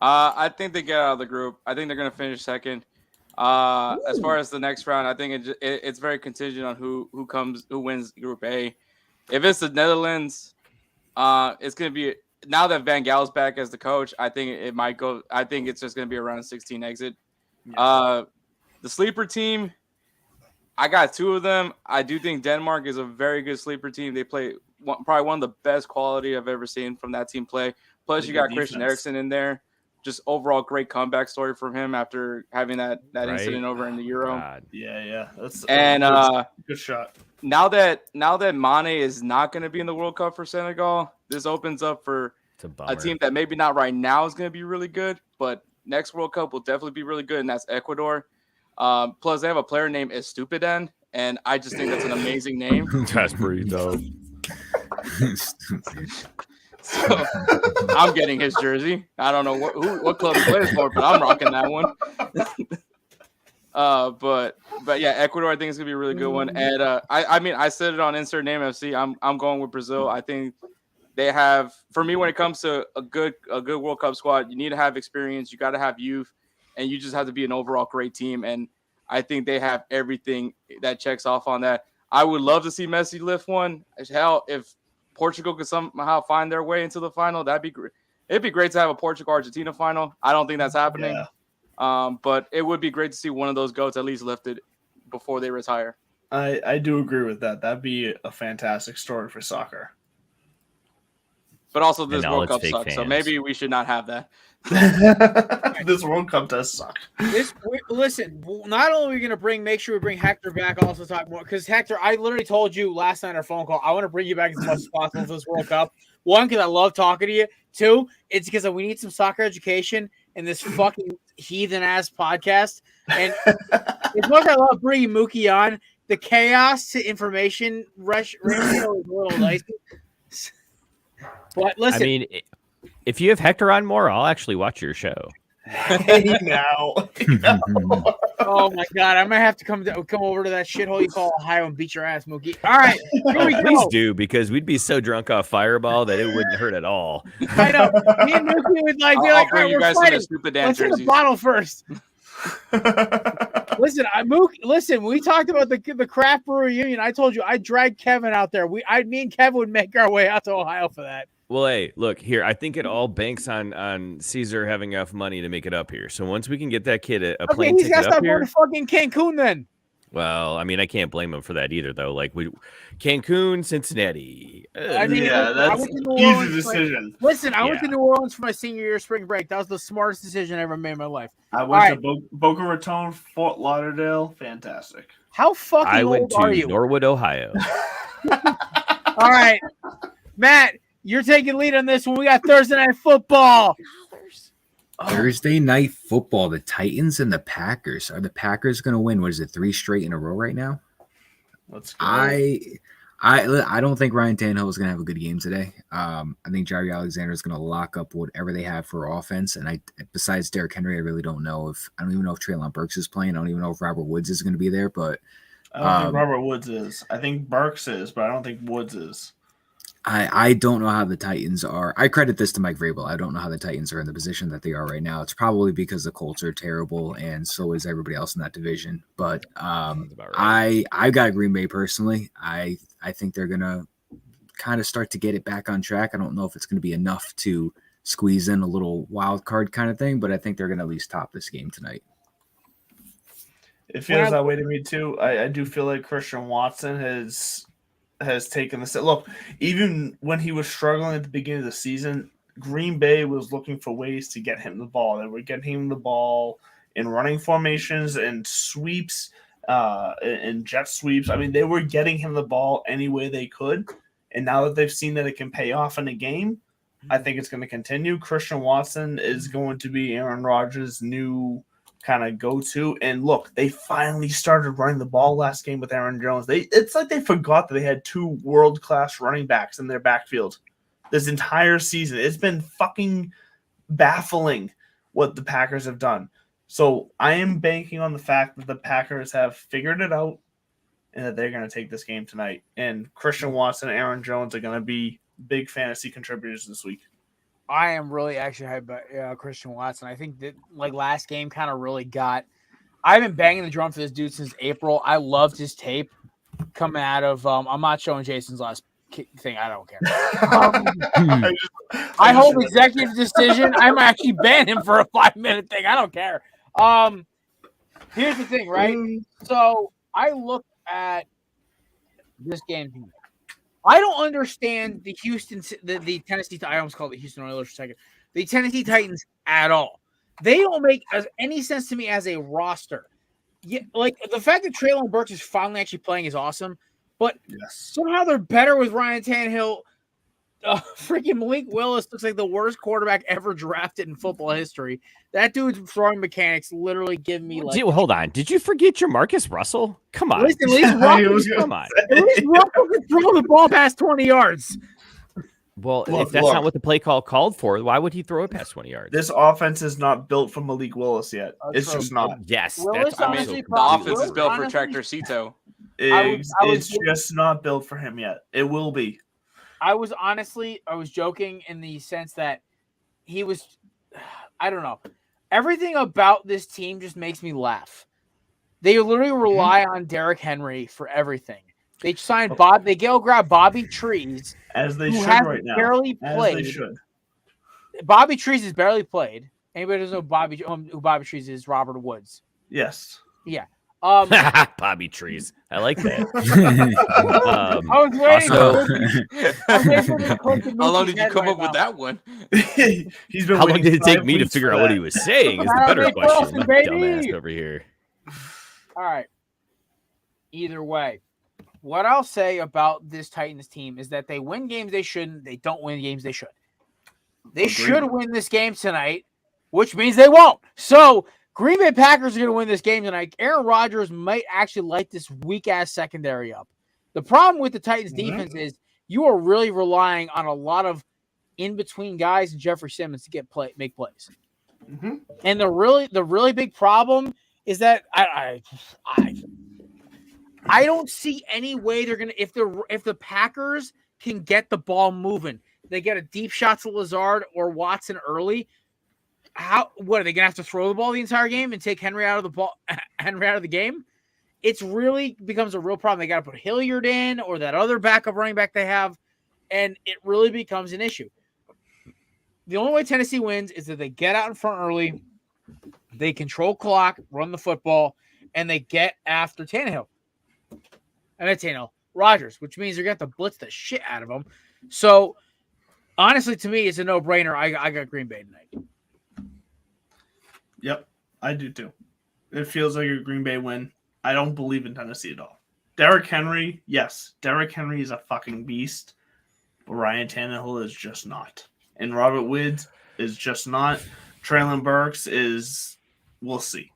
I think they get out of the group. I think they're going to finish second. As far as the next round, I think it's very contingent on who wins Group A. If it's the Netherlands, it's going to be now that Van Gaal's back as the coach. I think it might go. I think it's just going to be around a 16 exit. The sleeper team, I got 2 of them. I do think Denmark is a very good sleeper team. They play probably one of the best quality I've ever seen from that team play. Plus, you got Christian Eriksen in there. Just overall great comeback story from him after having that incident over in the Euro. God. Yeah. That's good shot. Now that Mane is not going to be in the World Cup for Senegal, this opens up for a team that maybe not right now is going to be really good, but next World Cup will definitely be really good, and that's Ecuador. Plus, they have a player named Estupidán, and I just think that's an amazing name. That's pretty dope. So I'm getting his jersey. I don't know what club he plays for, but I'm rocking that one. But yeah, Ecuador I think is gonna be a really good one. And I mean I said it on Insert Name FC. I'm going with Brazil. I think they have, for me, when it comes to a good World Cup squad, you need to have experience, you got to have youth, and you just have to be an overall great team. And I think they have everything that checks off on that. I would love to see Messi lift one. Hell, if Portugal could somehow find their way into the final, that'd be great. It'd be great to have a Portugal-Argentina final. I don't think that's happening. Yeah. But it would be great to see one of those goats at least lifted before they retire. I do agree with that. That'd be a fantastic story for soccer. But also this World Cup sucks, fans. So maybe we should not have that. This World Cup does suck. Listen, not only are we going to make sure we bring Hector back, also talk more, because Hector, I literally told you last night on our phone call, I want to bring you back as much as possible for this World Cup. 1, because I love talking to you. 2, it's because we need some soccer education in this fucking heathen-ass podcast. And as much as I love bringing Mookie on, the chaos to information ratio is a little dicey. But listen, I mean, if you have Hector on more, I'll actually watch your show. Hey, now. oh my God, I might have to come over to that shithole you call Ohio and beat your ass, Mookie. All right, here we go. Please do, because we'd be so drunk off Fireball that it wouldn't hurt at all. I know. Me and Mookie would be I'll like, bring you guys some stupid dance Let's hit jerseys. the bottle first. Listen, we talked about the craft brew reunion. I told you I dragged Kevin out there. Me and Kevin would make our way out to Ohio for that. Well, hey, look here. I think it all banks on Caesar having enough money to make it up here. So once we can get that kid a plane he's got ticket to up start here. going to fucking Cancun then. Well, I mean, I can't blame him for that either, though. Like Cancun, Cincinnati. I mean, that's an easy decision. Listen, I went to New Orleans for my senior year spring break. That was the smartest decision I ever made in my life. I went to Boca Raton, Fort Lauderdale. Fantastic. How fucking I went old are to you? Norwood, Ohio. All right, Matt, you're taking lead on this one. We got Thursday Night Football. Thursday Night Football. The Titans and the Packers. Are the Packers going to win? What is it? 3 straight in a row right now? Let's go. I don't think Ryan Tannehill is going to have a good game today. I think Jair Alexander is going to lock up whatever they have for offense. And besides Derrick Henry, I really don't know I don't even know if Treylon Burks is playing. I don't even know if Robert Woods is going to be there. But I don't think Robert Woods is. I think Burks is, but I don't think Woods is. I don't know how the Titans are. I credit this to Mike Vrabel. I don't know how the Titans are in the position that they are right now. It's probably because the Colts are terrible, and so is everybody else in that division. But right. I got Green Bay personally. I think they're gonna kind of start to get it back on track. I don't know if it's going to be enough to squeeze in a little wild card kind of thing, but I think they're going to at least top this game tonight. It feels that way to me too. I do feel like Christian Watson has taken the set. Look, even when he was struggling at the beginning of the season, Green Bay was looking for ways to get him the ball. They were getting him the ball in running formations and sweeps, and jet sweeps. I mean, they were getting him the ball any way they could. And now that they've seen that it can pay off in a game, I think it's going to continue. Christian Watson is going to be Aaron Rodgers' new kind of go-to. And look, they finally started running the ball last game with Aaron Jones. It's like they forgot that they had 2 world-class running backs in their backfield this entire season. It's been fucking baffling what the Packers have done. So I am banking on the fact that the Packers have figured it out and that they're going to take this game tonight. And Christian Watson and Aaron Jones are going to be big fantasy contributors this week. I am really actually hyped about Christian Watson. I think that last game kind of really got. I've been banging the drum for this dude since April. I loved his tape coming out of. I'm not showing Jason's last thing. I don't care. I hold executive decision. I'm actually ban him for a 5-minute thing. I don't care. Here's the thing, right? So I look at this game. I don't understand the Tennessee. I almost called it the Houston Oilers for a second. The Tennessee Titans at all. They don't make any sense to me as a roster. Yeah, like the fact that Treylon Burks is finally actually playing is awesome, but somehow they're better with Ryan Tannehill. Freaking Malik Willis looks like the worst quarterback ever drafted in football history. That dude's throwing mechanics literally give me like. Dude, hold on. Did you forget your Marcus Russell? Come on. Listen, at least Russell can throw the ball past 20 yards. Well, if that's not what the play call called for, why would he throw it past 20 yards? This offense is not built for Malik Willis yet. It's just not. Yes. The offense is built for Tractor Cito. It's just not built for him yet. It will be. I was joking in the sense that he was, I don't know. Everything about this team just makes me laugh. They literally rely on Derrick Henry for everything. They signed they go grab Bobby Trees. As they should right now. Barely played. As they should. Bobby Trees has barely played. Anybody who doesn't know who Bobby Trees is? Robert Woods. Yes. Yeah. Bobby Trees. I like that. I was waiting. How long did you come up with that one? He's been. How long did it take me to figure out what he was saying? Is the better question. Dumbass over here. All right. Either way, what I'll say about this Titans team is that they win games they shouldn't. They don't win games they should. They should win this game tonight, which means they won't. So Green Bay Packers are going to win this game tonight. Aaron Rodgers might actually light this weak-ass secondary up. The problem with the Titans defense is you are really relying on a lot of in between guys and Jeffrey Simmons to make plays. Mm-hmm. And the really big problem is that I don't see any way they're gonna if the Packers can get the ball moving, they get a deep shot to Lazard or Watson early. What are they gonna have to throw the ball the entire game and take Henry out of the game? It's really becomes a real problem. They got to put Hilliard in or that other backup running back they have, and it really becomes an issue. The only way Tennessee wins is that they get out in front early, they control clock, run the football, and they get after Tannehill. And it's Rodgers, which means they're going to have to blitz the shit out of them. So, honestly, to me, it's a no-brainer. I got Green Bay tonight. Yep, I do too. It feels like a Green Bay win. I don't believe in Tennessee at all. Derrick Henry, yes. Derrick Henry is a fucking beast, but Ryan Tannehill is just not. And Robert Woods is just not. Traylon Burks is, we'll see.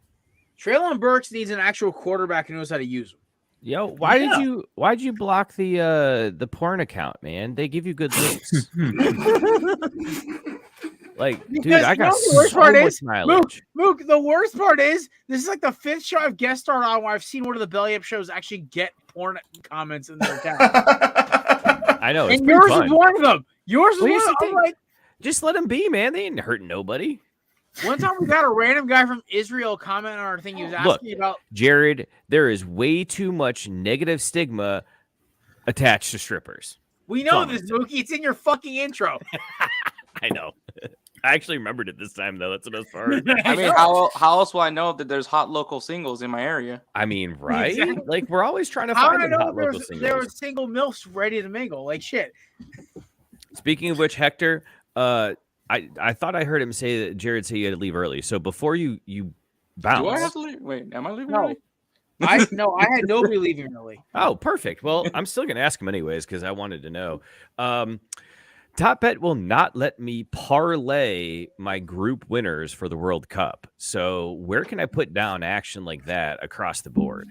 Traylon Burks needs an actual quarterback who knows how to use them. Yo, why'd you block the porn account, man? They give you good links. Like, dude, I got so much mileage. Mook, the worst part is this is like the 5th show I've guest starred on where I've seen one of the Belly Up shows actually get porn comments in their account. I know, and yours is one of them. Yours is one of them. Like, just let them be, man. They ain't hurting nobody. One time we got a random guy from Israel comment on our thing. He was asking about Jared. There is way too much negative stigma attached to strippers. We know this, Mookie. It's in your fucking intro. I know. I actually remembered it this time, though. That's the best part. I mean, how else will I know that there's hot local singles in my area? I mean, right? Exactly. Like, we're always trying to how find hot local singles. There were single milfs ready to mingle. Like, shit. Speaking of which, Hector, I thought I heard him say that Jared said you had to leave early. So before you bounce. Do I have to leave? Wait, am I leaving early? I had nobody leaving early. Oh, perfect. Well, I'm still going to ask him anyways because I wanted to know. Top Bet will not let me parlay my group winners for the World Cup. So where can I put down action like that across the board?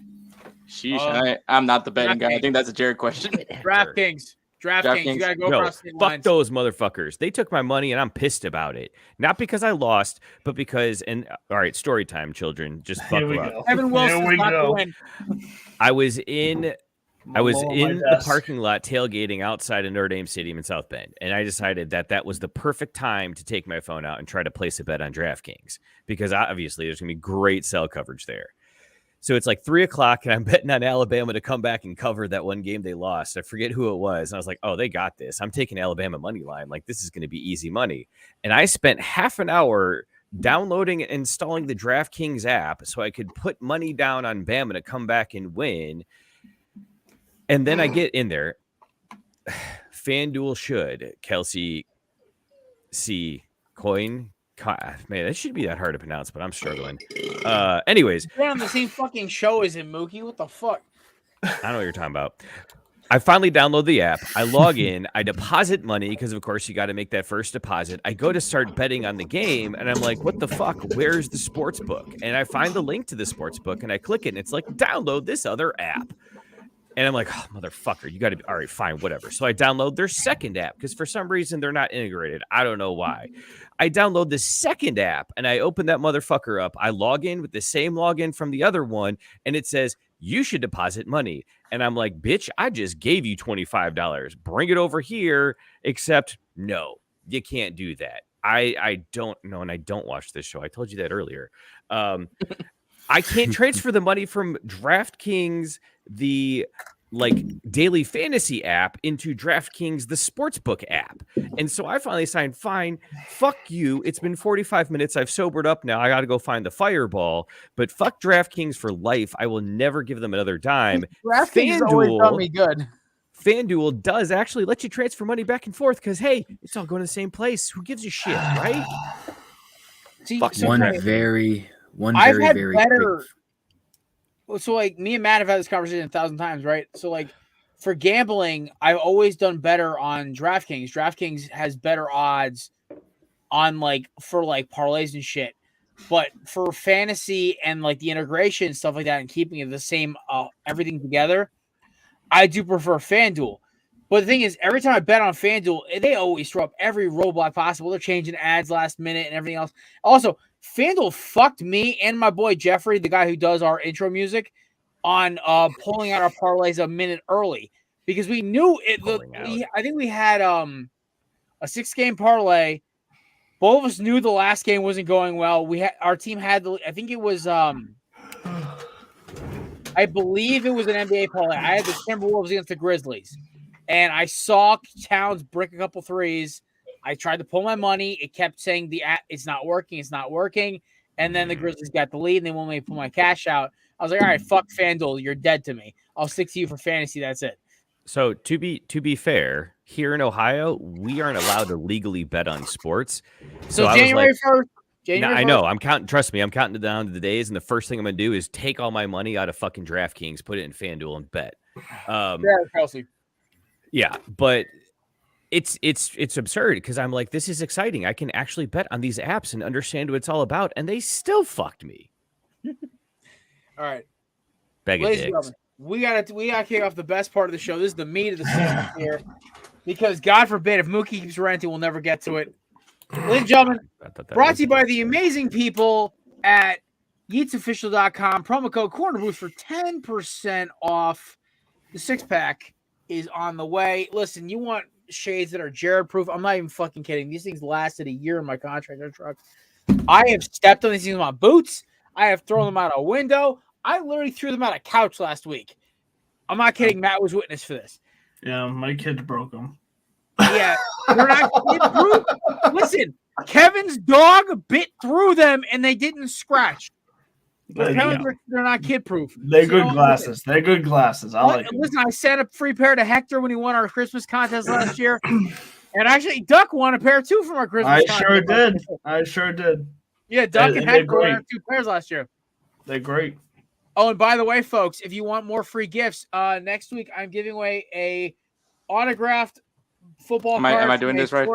Sheesh, I'm not the betting guy. I think that's a Jared question. DraftKings. You gotta go across the lines. Fuck those motherfuckers. They took my money and I'm pissed about it. Not because I lost, but because all right, story time, children. Just buckle up. Evan Wilson's not to win. I was in the parking lot tailgating outside of Notre Dame Stadium in South Bend, and I decided that was the perfect time to take my phone out and try to place a bet on DraftKings because obviously there's going to be great cell coverage there. So it's like 3:00, and I'm betting on Alabama to come back and cover that one game they lost. I forget who it was. And I was like, oh, they got this. I'm taking Alabama money line. Like, this is going to be easy money. And I spent half an hour downloading and installing the DraftKings app so I could put money down on Bama to come back and win. And then I get in there. FanDuel should. Kelsey C. Coin. Man, that should be that hard to pronounce, but I'm struggling. Anyways. You're on the same fucking show as him, Mookie. What the fuck? I don't know what you're talking about. I finally download the app. I log in. I deposit money because, of course, you got to make that first deposit. I go to start betting on the game, and I'm like, what the fuck? Where's the sports book? And I find the link to the sports book, and I click it, and it's like, download this other app. And I'm like, oh, motherfucker, you got to be, all right, fine, whatever. So I download their second app because for some reason they're not integrated. I don't know why. I download the second app and I open that motherfucker up. I log in with the same login from the other one and it says, you should deposit money. And I'm like, bitch, I just gave you $25. Bring it over here, except no, you can't do that. I don't know, and I don't watch this show. I told you that earlier. I can't transfer the money from DraftKings, the daily fantasy app, into DraftKings, the sportsbook app. And so I finally signed, fine, fuck you. It's been 45 minutes. I've sobered up now. I got to go find the fireball. But fuck DraftKings for life. I will never give them another dime. DraftKings always done me good. FanDuel does actually let you transfer money back and forth because, hey, it's all going to the same place. Who gives a shit, right? See, One very better. So, like, me and Matt have had this conversation 1,000 times, right? So, like, for gambling, I've always done better on DraftKings. DraftKings has better odds on, for parlays and shit. But for fantasy and, the integration and stuff like that and keeping it the same, everything together, I do prefer FanDuel. But the thing is, every time I bet on FanDuel, they always throw up every roadblock possible. They're changing ads last minute and everything else. Also, FanDuel fucked me and my boy Jeffrey, the guy who does our intro music, on pulling out our parlays a minute early because we knew it. I think we had a 6-game parlay. Both of us knew the last game wasn't going well. Our team had I think it was I believe it was an NBA parlay. I had the Timberwolves against the Grizzlies. And I saw Towns brick a couple threes. I tried to pull my money. It kept saying it's not working. It's not working. And then the Grizzlies got the lead, and they won't let me pull my cash out. I was like, all right, fuck FanDuel. You're dead to me. I'll stick to you for fantasy. That's it. So to be fair, here in Ohio, we aren't allowed to legally bet on sports. So January 1st. I know. I'm counting. Trust me, I'm counting down to the days, and the first thing I'm going to do is take all my money out of fucking DraftKings, put it in FanDuel, and bet. Kelsey. Yeah, but it's absurd because I'm like, this is exciting. I can actually bet on these apps and understand what it's all about, and they still fucked me. All right, ladies and gentlemen, we gotta kick off the best part of the show. This is the meat of the sandwich here, because God forbid if Mookie keeps ranting, we'll never get to it. Ladies and gentlemen, brought to you by the amazing people at YeatsOfficial.com. Promo code CornerBooth for 10% off. The 6-pack is on the way. Listen, you want shades that are Jared proof? I'm not even fucking kidding. These things lasted a year in my contractor truck. I have stepped on these things with my boots. I have thrown them out a window. I literally threw them out a couch last week. I'm not kidding. Matt was witness for this. Yeah, my kids broke them. Yeah, they're not kid proof. Listen, Kevin's dog bit through them and they didn't scratch. But they're not kid proof. They're good glasses. They're good glasses. Listen, I sent a free pair to Hector when he won our Christmas contest last year. And actually, Duck won a pair too from our Christmas contest. I sure did. Yeah, Duck and Hector won 2 pairs last year. They're great. Oh, and by the way, folks, if you want more free gifts, next week I'm giving away a autographed football card. Am I doing this right?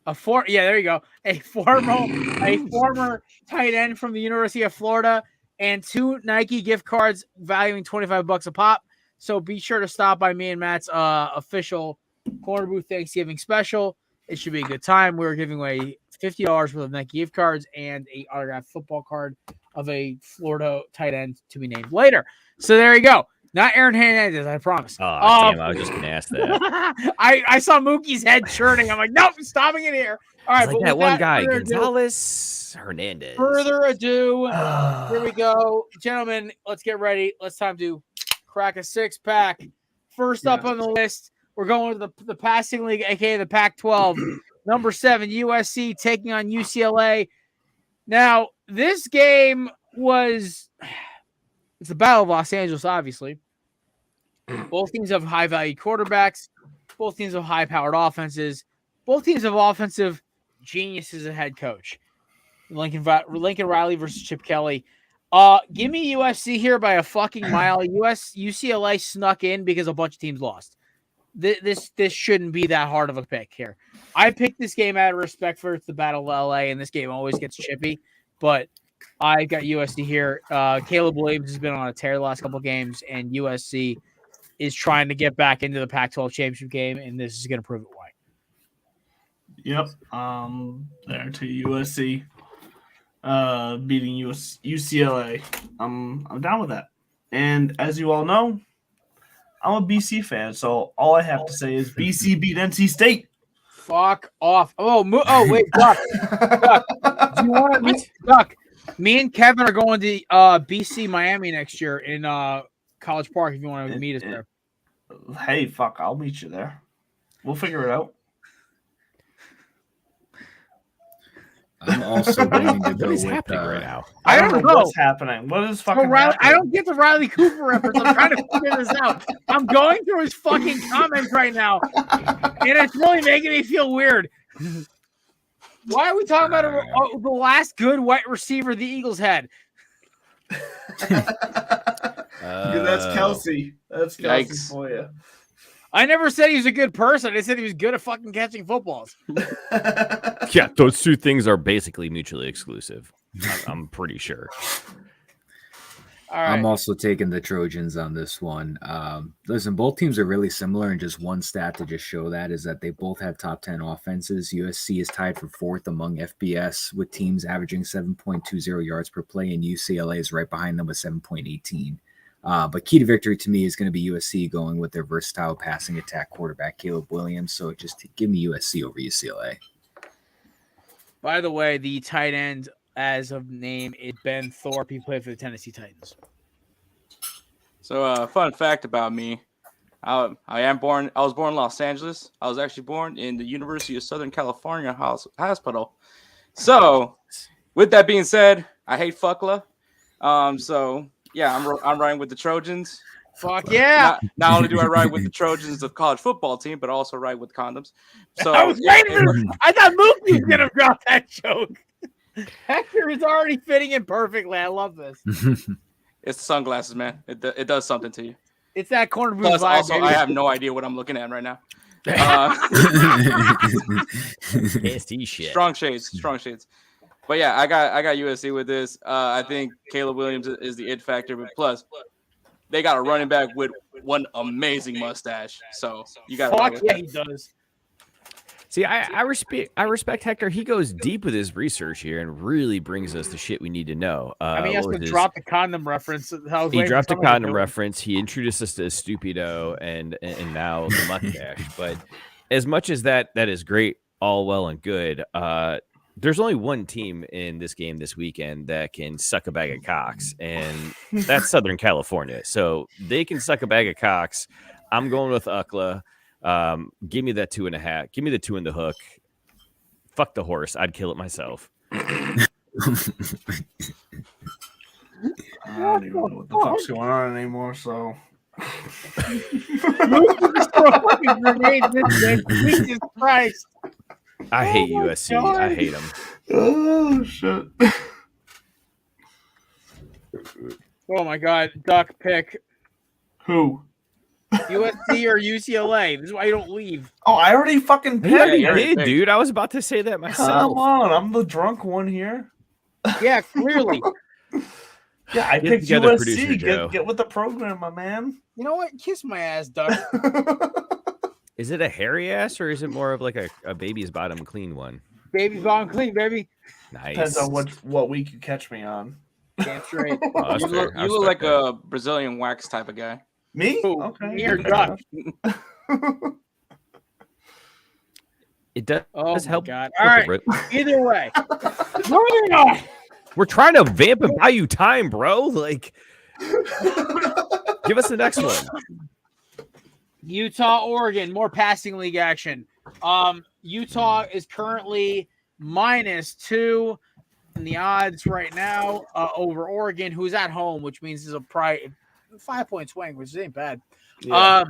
Yeah, there you go. A former tight end from the University of Florida. And 2 Nike gift cards valuing $25 a pop. So be sure to stop by me and Matt's official Corner Booth Thanksgiving special. It should be a good time. We're giving away $50 worth of Nike gift cards and a autographed football card of a Florida tight end to be named later. So there you go. Not Aaron Hernandez, I promise. Oh, damn, I was just going to ask that. I saw Mookie's head churning. I'm like, nope, stopping it here. All right, like that one guy, Gonzalez Hernandez. Further ado, here we go. Gentlemen, let's get ready. Let's time to crack a 6-pack. First up on the list, we're going to the passing league, aka the Pac-12. Number 7, USC taking on UCLA. Now, this game it's the Battle of Los Angeles, obviously. Both teams have high-value quarterbacks. Both teams have high-powered offenses. Both teams have offensive geniuses as a head coach. Lincoln Riley versus Chip Kelly. Give me USC here by a fucking mile. UCLA snuck in because a bunch of teams lost. This shouldn't be that hard of a pick here. I picked this game out of respect for it's the Battle of LA, and this game always gets chippy. But I got USC here. Caleb Williams has been on a tear the last couple of games, and USC is trying to get back into the Pac-12 championship game, and this is going to prove it why. Yep. There to USC beating UCLA. I'm down with that. And as you all know, I'm a BC fan, so all I have to say is BC beat NC State. Fuck off. Oh wait, Duck. Do you want to Duck? Me and Kevin are going to BC Miami next year in College Park if you want to meet us there. Hey, fuck, I'll meet you there. We'll figure it out. I'm also going to go what is with happening right now? I don't know what's happening. What is fucking happening? I don't get the Riley Cooper reference. I'm trying to figure this out. I'm going through his fucking comments right now, and it's really making me feel weird. Why are we talking about the last good white receiver the Eagles had? That's Kelsey. That's Kelsey for you. I never said he was a good person. I said he was good at fucking catching footballs. Yeah, those two things are basically mutually exclusive. I'm pretty sure. All right. I'm also taking the Trojans on this one. Listen, both teams are really similar, and just one stat to just show that is that they both have top 10 offenses. USC is tied for 4th among FBS with teams averaging 7.20 yards per play, and UCLA is right behind them with 7.18. But key to victory to me is going to be USC going with their versatile passing attack quarterback, Caleb Williams. So just give me USC over UCLA. By the way, the tight end as of name is Ben Thorpe. He played for the Tennessee Titans. So, fun fact about me: I was born in Los Angeles. I was actually born in the University of Southern California hospital. So, with that being said, I hate Fuckla. So yeah, I'm riding with the Trojans. Fuck yeah! Not only do I ride with the Trojans, the college football team, but also ride with condoms. So I was waiting. I thought Mookie was gonna drop that joke. Hector is already fitting in perfectly. I love this. It's the sunglasses, man. It does something to you. It's that corner booth Plus, vibe. also, Baby. I have no idea what I'm looking at right now. Shit. Strong shades. But yeah, I got USC with this. I think Caleb Williams is the it factor, but plus they got a running back with one amazing mustache. So you got. Fuck yeah, he does. See, I respect Hector. He goes deep with his research here and really brings us the shit we need to know. I mean, he has to drop the condom reference. He dropped the condom reference. He introduced us to Stupido and now the mustache. But as much as that is great, all well and good, there's only one team in this game this weekend that can suck a bag of cocks, and that's Southern California. So they can suck a bag of cocks. I'm going with UCLA. Give me that 2.5. Give me the 2 in the hook. Fuck the horse. I'd kill it myself. I don't even know what the fuck's going on anymore. So, Jesus Christ! I hate USC. God. I hate them. Oh shit! Oh my God, Duck pick Who? USC or UCLA. This is why you don't leave. Oh, I already fucking picked. Yeah, you did, dude. I was about to say that myself. Come on, I'm the drunk one here. Yeah, clearly. Yeah, I Get picked together, USC. producer Joe. Get with the program, my man. You know what? Kiss my ass, Duck. Is it a hairy ass or is it more of like a baby's bottom clean one? Baby's bottom clean, baby. Nice. Depends on what week you catch me on. Damn straight. Oh, that's fair. I You look respect like that. a Brazilian wax type of guy. Me? Ooh, Okay. me or Duck? It does Oh my help. God. All right. Either way. Moving on. We're trying to vamp and buy you time, bro. Like, give us the next one. Utah, Oregon, more passing league action. Utah is currently -2 in the odds right now over Oregon, who's at home, which means it's a 5-point swing, which ain't bad. Yeah.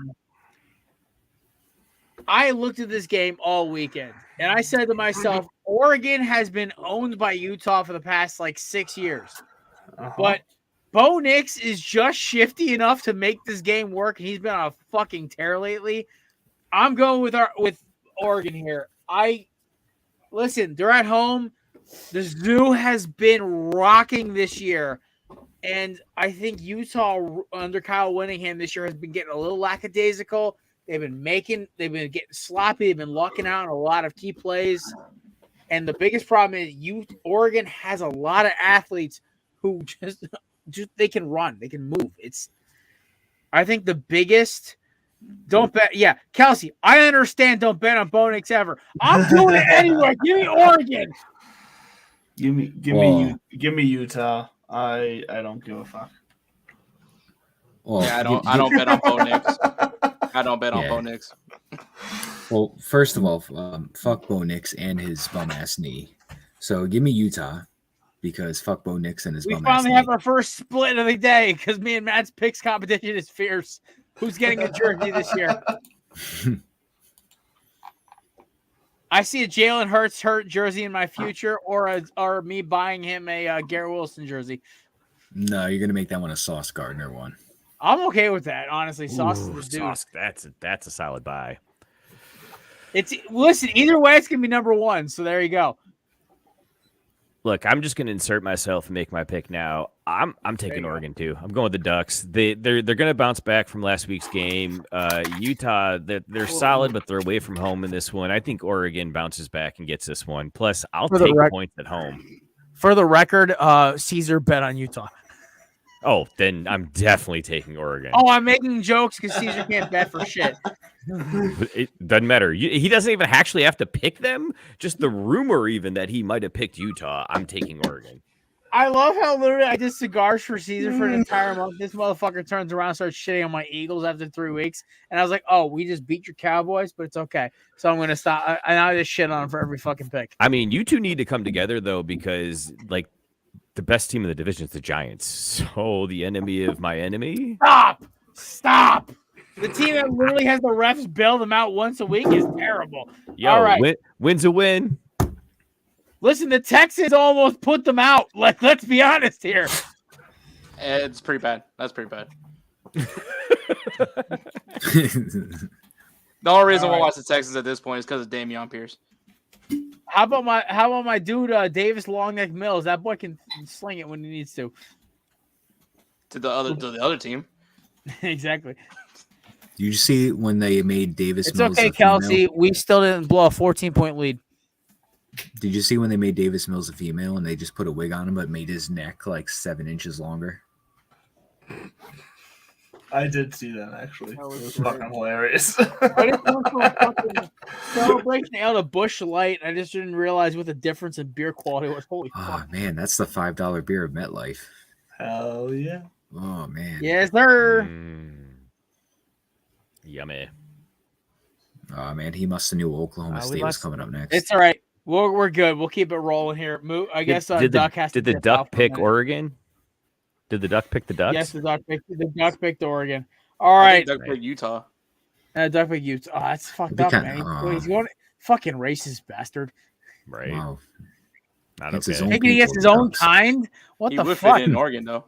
I looked at this game all weekend, and I said to myself, Oregon has been owned by Utah for the past 6 years. But Bo Nix is just shifty enough to make this game work. He's been on a fucking tear lately. I'm going with Oregon here. Listen, they're at home. The Zoo has been rocking this year. And I think Utah under Kyle Whittingham this year has been getting a little lackadaisical. They've been getting sloppy. They've been lucking out on a lot of key plays. And the biggest problem is Oregon has a lot of athletes who just they can run, they can move. I think the biggest don't bet. Yeah, Kelsey, I understand. Don't bet on Bo Nix ever. I'm doing it anyway. Give me Oregon. Give me Utah. I don't give a fuck. Well, Yeah, I don't bet on Bo Nix. I don't bet on Bo Nix. Well, first of all, fuck Bo Nix and his bum ass knee. So give me Utah because fuck Bo Nix and his We bum ass finally knee. have our first split of the day because me and Matt's picks competition is fierce. Who's getting a jersey this year? I see a Jalen Hurts jersey in my future, or me buying him a Garrett Wilson jersey. No, you're gonna make that one a Sauce Gardner one. I'm okay with that, honestly. Sauce is the dude. Sauce, that's a solid buy. Listen, either way, it's gonna be number one. So there you go. Look, I'm just going to insert myself and make my pick now. I'm taking Oregon too. I'm going with the Ducks. They're going to bounce back from last week's game. Utah, they're solid, but they're away from home in this one. I think Oregon bounces back and gets this one. Plus, I'll take points at home. For the record, Caesar bet on Utah. Oh, then I'm definitely taking Oregon. Oh, I'm making jokes because Caesar can't bet for shit. It doesn't matter. He doesn't even actually have to pick them. Just the rumor even that he might have picked Utah. I'm taking Oregon. I love how literally I did cigars for Caesar for an entire month. This motherfucker turns around and starts shitting on my Eagles after 3 weeks. And I was like, oh, we just beat your Cowboys, but it's okay. So I'm going to stop. And I just shit on him for every fucking pick. I mean, you two need to come together, though, because, like, the best team in the division is the Giants. So the enemy of my enemy. Stop. The team that literally has the refs bail them out once a week is terrible. Yo, all right. Win's a win. Listen, the Texans almost put them out. Let's be honest here. It's pretty bad. That's pretty bad. The only reason I watch the Texans at this point is because of Dameon Pierce. How about my dude Davis Longneck Mills? That boy can sling it when he needs to. To the other team. Exactly. Did you see when they made Davis Mills? It's okay, Kelsey. We still didn't blow a 14-point lead. Did you see when they made Davis Mills a female and they just put a wig on him but made his neck like 7 inches longer? I did see that actually. It was fucking hilarious. Celebration out of Busch Light. I just didn't realize what the difference in beer quality was. Holy fuck. Oh man, that's the $5 beer of MetLife. Hell yeah. Oh man. Yes, sir. Yummy. Oh man, he must have knew Oklahoma State was coming up next. It's all right. We're good. We'll keep it rolling here. I guess Duck has to. Did the Duck pick Oregon? Did the Duck pick the Ducks? Yes, the Duck picked Oregon. All right. Duck picked Utah. Duck picked Utah. Oh, that's fucked up, man. He's going fucking racist bastard. Right. Wow. Not it's okay. his own Thinking he gets his own kind? What the fuck? He would fit in Oregon, though.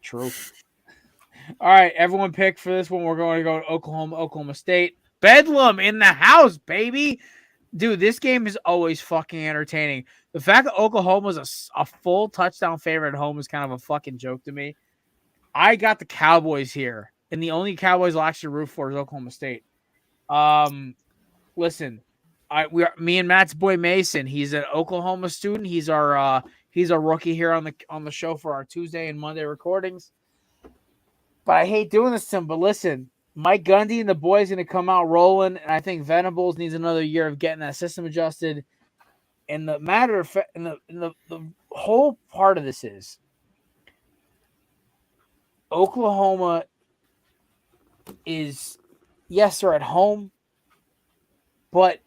True. All right, everyone pick for this one. We're going to go to Oklahoma State. Bedlam in the house, baby. Dude, this game is always fucking entertaining. The fact that Oklahoma's a full touchdown favorite at home is kind of a fucking joke to me. I got the Cowboys here, and the only Cowboys I'll actually root for is Oklahoma State. Listen, me and Matt's boy Mason. He's an Oklahoma student. He's our rookie here on the show for our Tuesday and Monday recordings. But I hate doing this to him. But listen, Mike Gundy and the boys going to come out rolling, and I think Venables needs another year of getting that system adjusted. And the matter of fact, and the whole part of this is Oklahoma is, yes, they're at home, but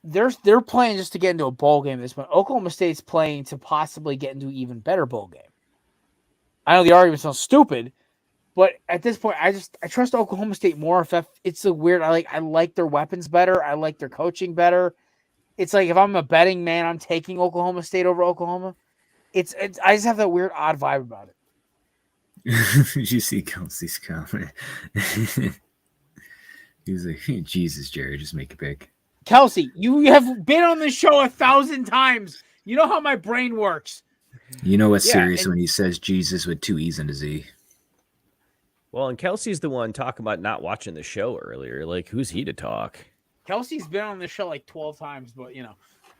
they're playing just to get into a bowl game this month. Oklahoma State's playing to possibly get into an even better bowl game. I know the argument sounds stupid, but at this point, I trust Oklahoma State more. It's a weird. I like their weapons better. I like their coaching better. It's like if I'm a betting man, I'm taking Oklahoma State over Oklahoma. It's I just have that weird odd vibe about it. You see Kelsey's comment. He's like, Jesus, Jerry, just make a pick. Kelsey, you have been on this show 1,000 times. You know how my brain works. You know what's serious when he says Jesus with 2 E's and a Z. Well, and Kelsey's the one talking about not watching the show earlier. Like, who's he to talk? Kelsey's been on this show like 12 times, but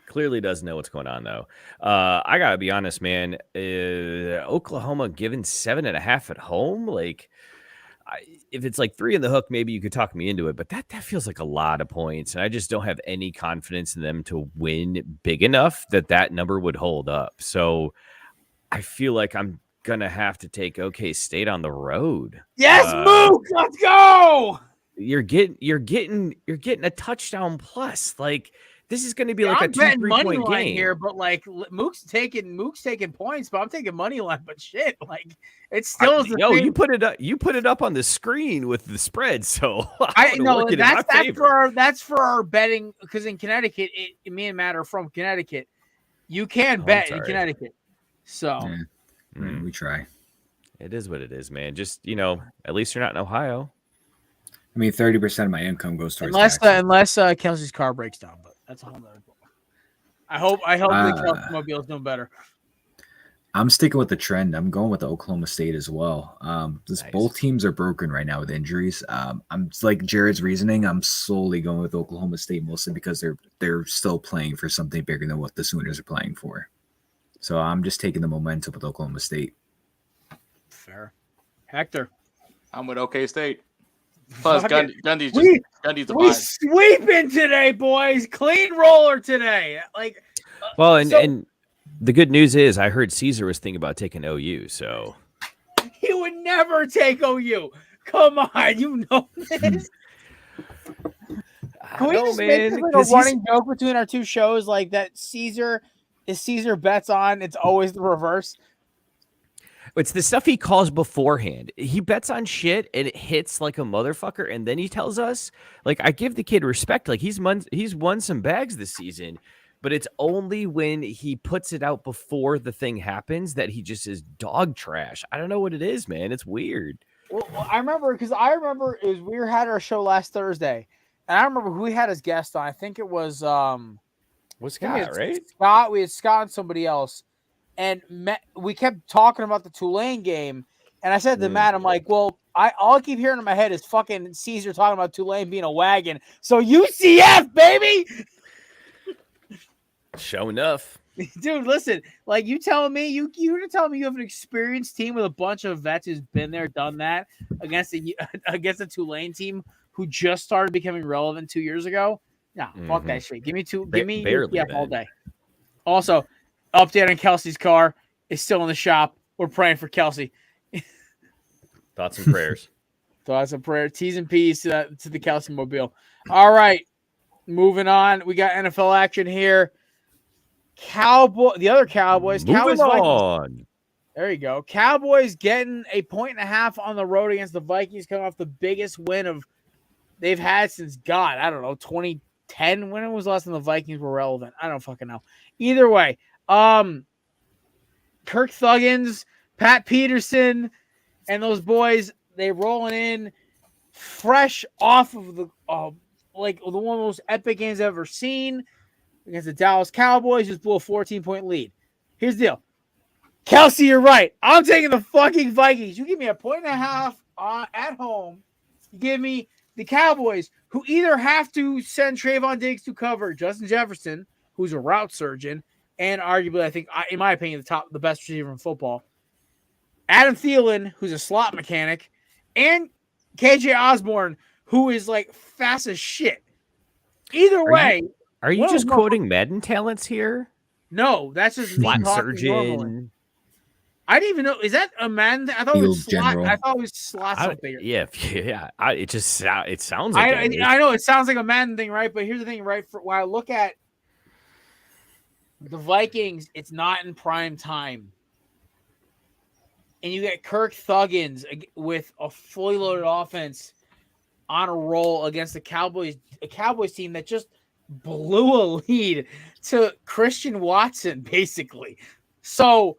clearly doesn't know what's going on though. I gotta be honest, man. Oklahoma given 7.5 at home. Like, if it's like 3 in the hook, maybe you could talk me into it. But that feels like a lot of points, and I just don't have any confidence in them to win big enough that number would hold up. So I feel like I'm gonna have to take OK State on the road. Yes, Mook, let's go. You're getting a touchdown plus. Like, this is going to be like a 2-3 point game here, but like Mook's taking points, but I'm taking money line. But shit, like it's still same. You put it up on the screen with the spread, so I know that's for our betting, because in Connecticut, me and Matt are from Connecticut. You can bet in Connecticut, so we try. It is what it is, man. Just at least you're not in Ohio. I mean, 30% of my income goes towards unless Kelsey's car breaks down, but that's a whole nother I hope the Kelsey Mobile's doing better. I'm sticking with the trend. I'm going with the Oklahoma State as well. Nice. Both teams are broken right now with injuries. I'm like Jared's reasoning. I'm solely going with Oklahoma State mostly because they're still playing for something bigger than what the Sooners are playing for. So I'm just taking the momentum with Oklahoma State. Fair. Hector. I'm with OK State. Plus, Gundy's we the vibe. sweeping today, boys. Clean roller today. Like, well, and the good news is I heard Caesar was thinking about taking OU. So he would never take OU. Come on, you know this. Can we just make this like a running joke between our two shows, like that? Caesar bets on. It's always the reverse. It's the stuff he calls beforehand. He bets on shit and it hits like a motherfucker, and then he tells us, like, I give the kid respect. Like he's won some bags this season, but it's only when he puts it out before the thing happens that he just is dog trash. I don't know what it is, man. It's weird. Well, I remember we had our show last Thursday, and I remember who we had as guest on. I think it was Scott, right? Scott. We had Scott and somebody else. And we kept talking about the Tulane game, and I said to Matt, I'm like, well, all I keep hearing in my head is fucking Caesar talking about Tulane being a wagon. So UCF, baby! Show enough. Dude, listen, like you telling me, you're telling me you have an experienced team with a bunch of vets who's been there, done that against a Tulane team who just started becoming relevant 2 years ago? Nah, fuck that shit. Give me UCF all day. Also, update on Kelsey's car is still in the shop. We're praying for Kelsey. Thoughts and prayers. Thoughts and prayers. T's and P's to the Kelsey Mobile. All right. Moving on. We got NFL action here. The other Cowboys. Moving on. There you go. Cowboys getting a 1.5 on the road against the Vikings, coming off the biggest win they've had since, God, I don't know, 2010. When it was the last time the Vikings were relevant? I don't fucking know. Either way. Kirk Thuggins, Pat Peterson, and those boys, they rolling in fresh off of the one of the most epic games I've ever seen against the Dallas Cowboys. Just blew a 14-point lead. Here's the deal. Kelsey, you're right. I'm taking the fucking Vikings. You give me a 1.5 at home. You give me the Cowboys, who either have to send Trayvon Diggs to cover Justin Jefferson, who's a route surgeon, and arguably, I think, in my opinion, the best receiver in football. Adam Thielen, who's a slot mechanic, and KJ Osborne, who is like fast as shit. Either way. Are you just quoting Madden talents here? No, that's just me talking normally. I didn't even know. Is that a Madden? I thought it was slot. I thought it was slot something. Yeah. It sounds like I know it sounds like a Madden thing, right? But here's the thing, right? When I look at the Vikings, it's not in prime time. And you get Kirk Thuggins with a fully loaded offense on a roll against a Cowboys team that just blew a lead to Christian Watson, basically. So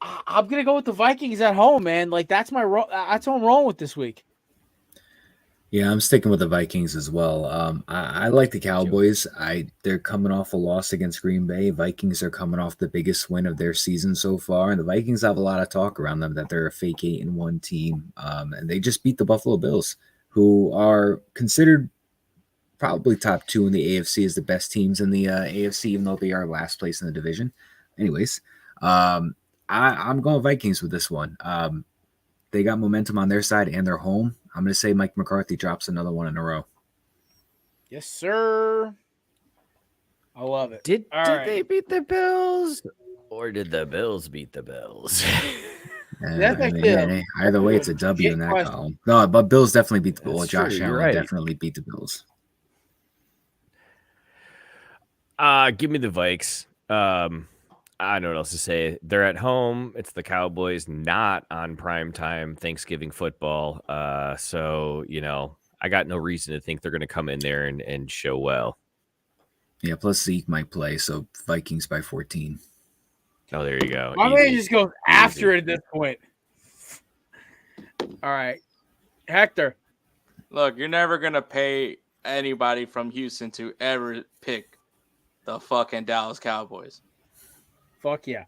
I'm going to go with the Vikings at home, man. Like, that's what I'm rolling with this week. Yeah, I'm sticking with the Vikings as well. I like the Cowboys. They're coming off a loss against Green Bay. Vikings are coming off the biggest win of their season so far, and the Vikings have a lot of talk around them that they're a fake 8-1 team, and they just beat the Buffalo Bills, who are considered probably top 2 in the AFC as the best teams in the AFC, even though they are last place in the division. Anyways, I'm going Vikings with this one. They got momentum on their side and they're home. I'm going to say Mike McCarthy drops another one in a row. Yes, sir. I love it. Did they beat the Bills? Or did the Bills beat the Bills? Either way, it's a W in that column. No, but Bills definitely beat the Bills. Josh Allen definitely beat the Bills. Give me the Vikes. I don't know what else to say. They're at home. It's the Cowboys, not on primetime Thanksgiving football. So, I got no reason to think they're going to come in there and show well. Yeah, plus Zeke might play, so Vikings by 14. Oh, there you go. My man just goes after it at this point. All right. Hector. Look, you're never going to pay anybody from Houston to ever pick the fucking Dallas Cowboys. Fuck yeah.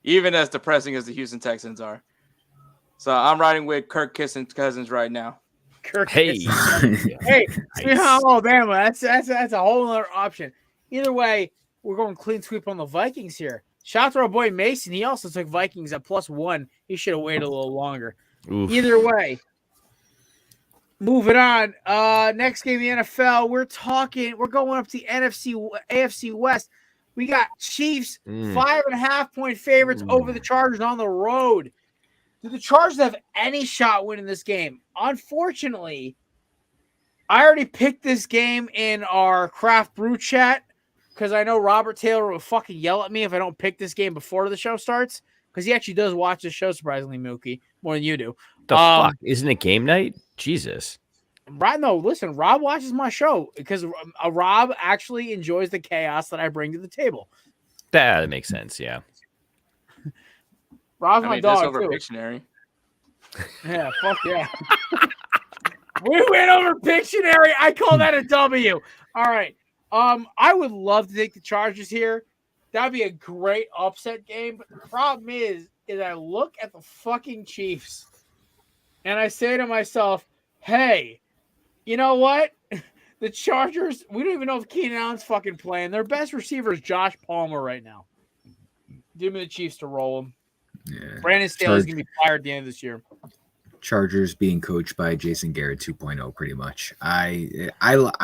Even as depressing as the Houston Texans are. So I'm riding with Kirk Cousins right now. Kirk. Hey, Hey, Alabama. That's a whole other option. Either way, we're going clean sweep on the Vikings here. Shout out to our boy Mason. He also took Vikings at +1. He should have waited a little longer. Oof. Either way, moving on. Next game in the NFL. We're going up to the AFC West. We got Chiefs 5.5-point favorites over the Chargers on the road. Do the Chargers have any shot winning this game? Unfortunately, I already picked this game in our Craft Brew chat because I know Robert Taylor will fucking yell at me if I don't pick this game before the show starts because he actually does watch the show, surprisingly, Mookie, more than you do. The fuck? Isn't it game night? Jesus. No, listen, Rob watches my show because Rob actually enjoys the chaos that I bring to the table. That makes sense, yeah. Rob's my dog, over too. Pictionary. Yeah, fuck yeah. We went over Pictionary. I call that a W. All right. I would love to take the Chargers here. That'd be a great upset game. But the problem is I look at the fucking Chiefs and I say to myself, hey, you know what? The Chargers, we don't even know if Keenan Allen's fucking playing. Their best receiver is Josh Palmer right now. Give me the Chiefs to roll him. Yeah. Brandon Staley's going to be fired at the end of this year. Chargers being coached by Jason Garrett 2.0 pretty much. I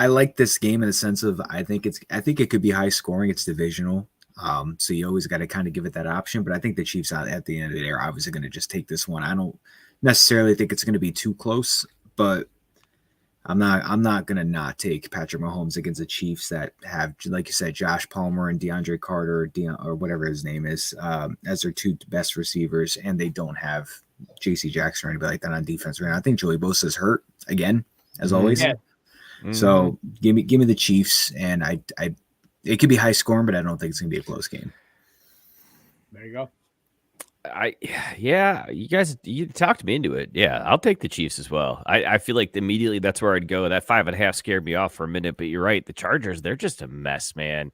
like this game in the sense of I think it could be high scoring. It's divisional. So you always got to kind of give it that option, but I think the Chiefs at the end of the day are obviously going to just take this one. I don't necessarily think it's going to be too close, but I'm not going to not take Patrick Mahomes against the Chiefs that have, like you said, Josh Palmer and DeAndre Carter or whatever his name is as their two best receivers, and they don't have J.C. Jackson or anybody like that on defense right now. I think Joey Bosa's hurt again, as always. Yeah. So give me the Chiefs, and I it could be high scoring, but I don't think it's gonna be a close game. There you go. You talked me into it. Yeah, I'll take the Chiefs as well. I feel like immediately that's where I'd go. That 5.5 scared me off for a minute, but you're right. The Chargers, they're just a mess, man.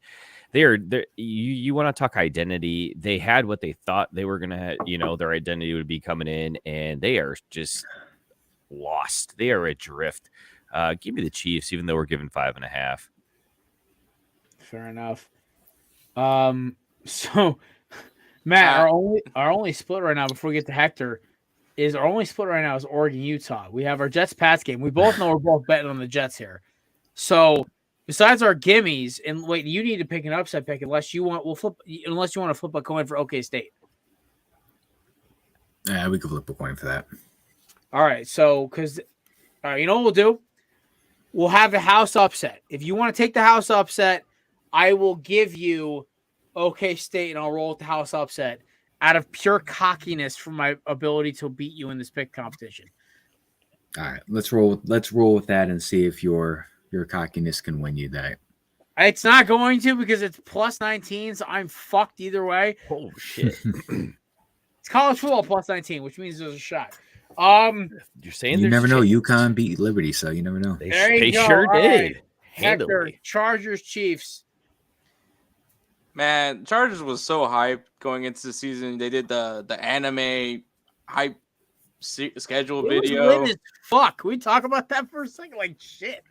You want to talk identity. They had what they thought they were gonna have, their identity would be coming in, and they are just lost. They are adrift. Give me the Chiefs, even though we're given 5.5. Fair enough. So Matt, our only split right now before we get to Hector is Oregon Utah. We have our Jets Pats game. We both know we're both betting on the Jets here. So besides our gimmies, and wait, you need to pick an upset pick unless you want to flip a coin for OK State. Yeah, we could flip a coin for that. All right, so you know what we'll do? We'll have a house upset. If you want to take the house upset, I will give you OK State, and I'll roll with the house upset out of pure cockiness from my ability to beat you in this pick competition. All right, let's roll with that and see if your cockiness can win you that. It's not going to because it's +19, so I'm fucked either way. Oh shit! It's college football +19, which means there's a shot. You're saying you never know. UConn beat Liberty, so you never know. They sure did. Right. Hector, Chargers, Chiefs. Man, Chargers was so hyped going into the season. They did the anime hype schedule video. Lit as fuck. Can we talk about that for a second? Like shit.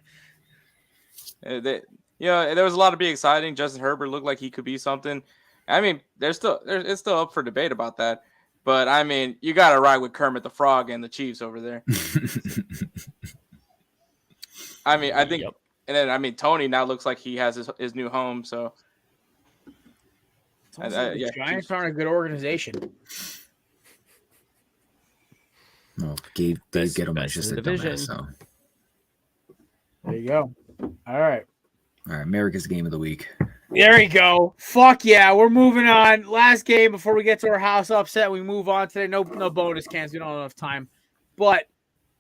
There was a lot to be exciting. Justin Herbert looked like he could be something. I mean, it's still up for debate about that. But I mean, you got to ride with Kermit the Frog and the Chiefs over there. I mean, I think, and then Tony now looks like he has his new home. So. The Giants aren't a good organization. Well, Gabe Gettleman's just a dumbass, so. There you go. All right, America's game of the week. There you go. Fuck yeah, we're moving on. Last game before we get to our house upset. We move on today. No bonus cans. We don't have enough time. But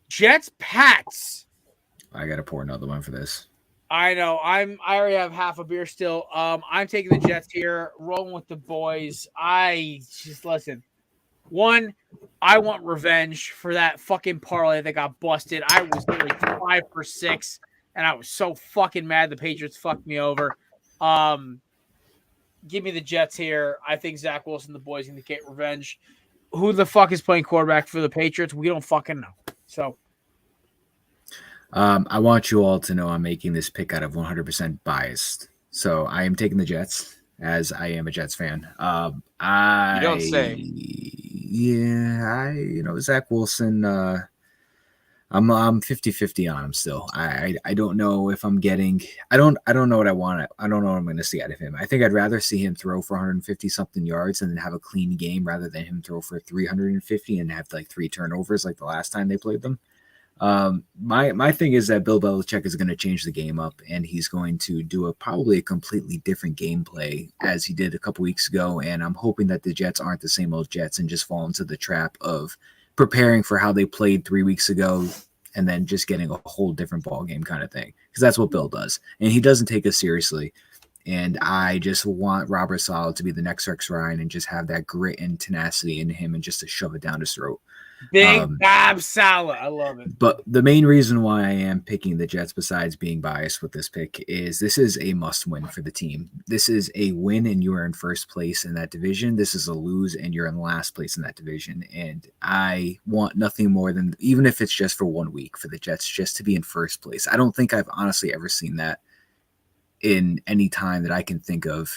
Jets Pats. I gotta pour another one for this. I know. I already have half a beer still. I'm taking the Jets here, rolling with the boys. Listen. One, I want revenge for that fucking parlay that got busted. I was nearly 5 for 6, and I was so fucking mad the Patriots fucked me over. Give me the Jets here. I think Zach Wilson, the boys, going to get revenge. Who the fuck is playing quarterback for the Patriots? We don't fucking know. So, I want you all to know I'm making this pick out of 100% biased. So I am taking the Jets, as I am a Jets fan. You don't say. Yeah, Zach Wilson. I'm 50-50 on him still. I don't know if I'm getting. I don't know what I want. I don't know what I'm going to see out of him. I think I'd rather see him throw for 150 something yards and then have a clean game rather than him throw for 350 and have like 3 turnovers like the last time they played them. My thing is that Bill Belichick is going to change the game up, and he's going to do probably a completely different gameplay as he did a couple weeks ago. And I'm hoping that the Jets aren't the same old Jets and just fall into the trap of preparing for how they played 3 weeks ago and then just getting a whole different ball game kind of thing, because that's what Bill does, and he doesn't take us seriously. And I just want Robert Saleh to be the next Rex Ryan and just have that grit and tenacity in him and just to shove it down his throat. Big Bob Saleh. I love it. But the main reason why I am picking the Jets, besides being biased with this pick, is this is a must-win for the team. This is a win and you are in first place in that division. This is a lose and you're in last place in that division. And I want nothing more than, even if it's just for 1 week, for the Jets just to be in first place. I don't think I've honestly ever seen that in any time that I can think of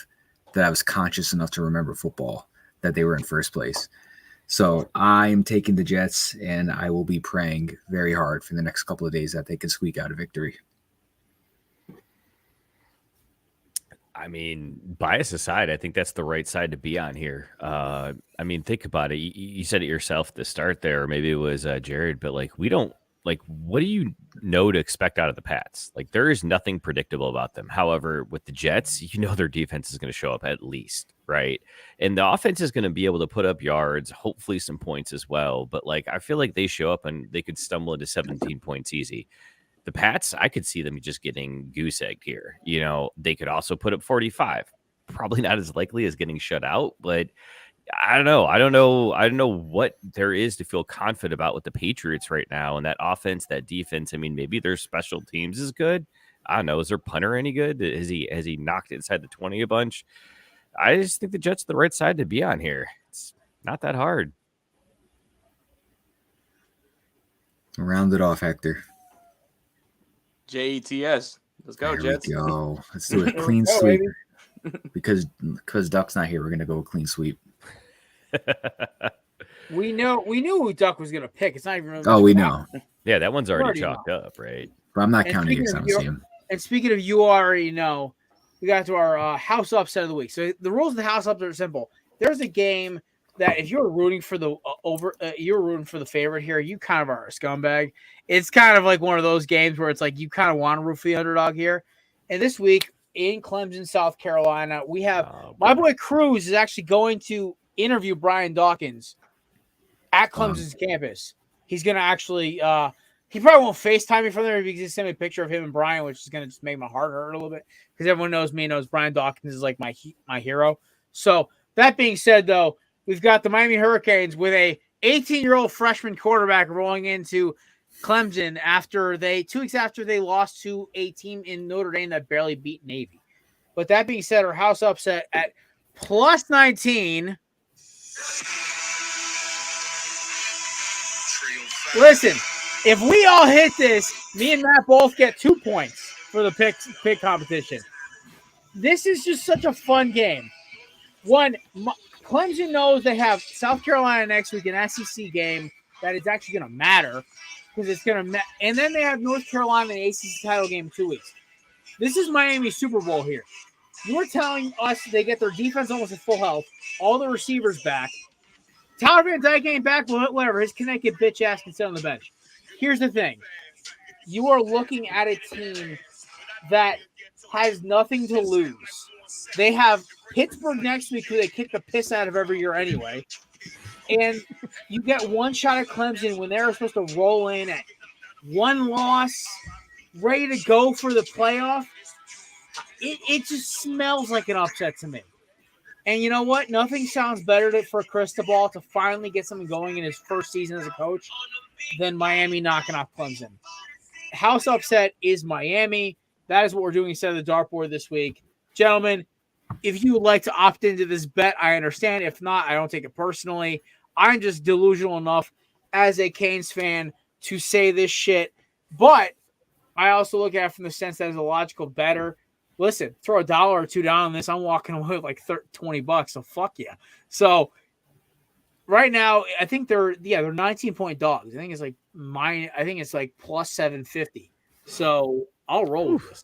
that I was conscious enough to remember football, that they were in first place. So I'm taking the Jets, and I will be praying very hard for the next couple of days that they can squeak out a victory. I mean, bias aside, I think that's the right side to be on here. I mean, think about it. You said it yourself at the start there, or maybe it was Jared, but like, what do you know to expect out of the Pats? Like, there is nothing predictable about them. However, with the Jets, their defense is going to show up at least, right? And the offense is going to be able to put up yards, hopefully some points as well. But like, I feel like they show up and they could stumble into 17 points easy. The Pats, I could see them just getting goose egged here. They could also put up 45. Probably not as likely as getting shut out, but I don't know. I don't know what there is to feel confident about with the Patriots right now. And that offense, that defense, I mean, maybe their special teams is good. I don't know. Is their punter any good? Has he knocked it inside the 20 a bunch? I just think the Jets are the right side to be on here. It's not that hard. Round it off, Hector. Jets. Let's go, there Jets. We go. Let's do a clean sweep. Because Duck's not here, we're gonna go a clean sweep. We knew who Duck was gonna pick. It's not even really. Oh, we know. Yeah, that one's already chalked up, right? But I'm not counting against him. And speaking of, you already know, we got to our house upset of the week. So the rules of the house upset are simple. There's a game that if you're rooting for the you're rooting for the favorite here, you kind of are a scumbag. It's kind of like one of those games where it's like you kind of want to root for the underdog here. And this week in Clemson, South Carolina, we have my boy Cruz is actually going to interview Brian Dawkins at Clemson's campus. He's going to actually he probably won't FaceTime me from there because he sent me a picture of him and Brian, which is going to just make my heart hurt a little bit because everyone knows me, knows Brian Dawkins is like my hero. So that being said, though, we've got the Miami Hurricanes with a 18-year-old freshman quarterback rolling into Clemson after 2 weeks after they lost to a team in Notre Dame that barely beat Navy. But that being said, our house upset at plus 19. Listen, if we all hit this, me and Matt both get 2 points for the pick competition. This is just such a fun game. One, Clemson knows they have South Carolina next week, an SEC game that is actually going to matter because it's going to and then they have North Carolina in the ACC title game in 2 weeks. This is Miami's Super Bowl here. You're telling us they get their defense almost at full health, all the receivers back. Tyler Van Dyke ain't back, whatever. His Connecticut bitch ass can sit on the bench. Here's the thing. You are looking at a team that has nothing to lose. They have Pittsburgh next week, who they kick the piss out of every year anyway. And you get one shot at Clemson when they're supposed to roll in at one loss, ready to go for the playoff. It just smells like an upset to me. And you know what? Nothing sounds better for Cristobal to finally get something going in his first season as a coach than Miami knocking off Clemson. House upset is Miami. That is what we're doing instead of the dartboard this week. Gentlemen, if you would like to opt into this bet, I understand. If not, I don't take it personally. I'm just delusional enough as a Canes fan to say this shit. But I also look at it from the sense that as a logical better. Listen, throw $1 or $2 down on this. I'm walking away with like $20. So fuck yeah. So right now, I think they're 19-point dogs. I think it's like plus 750. So I'll roll with this.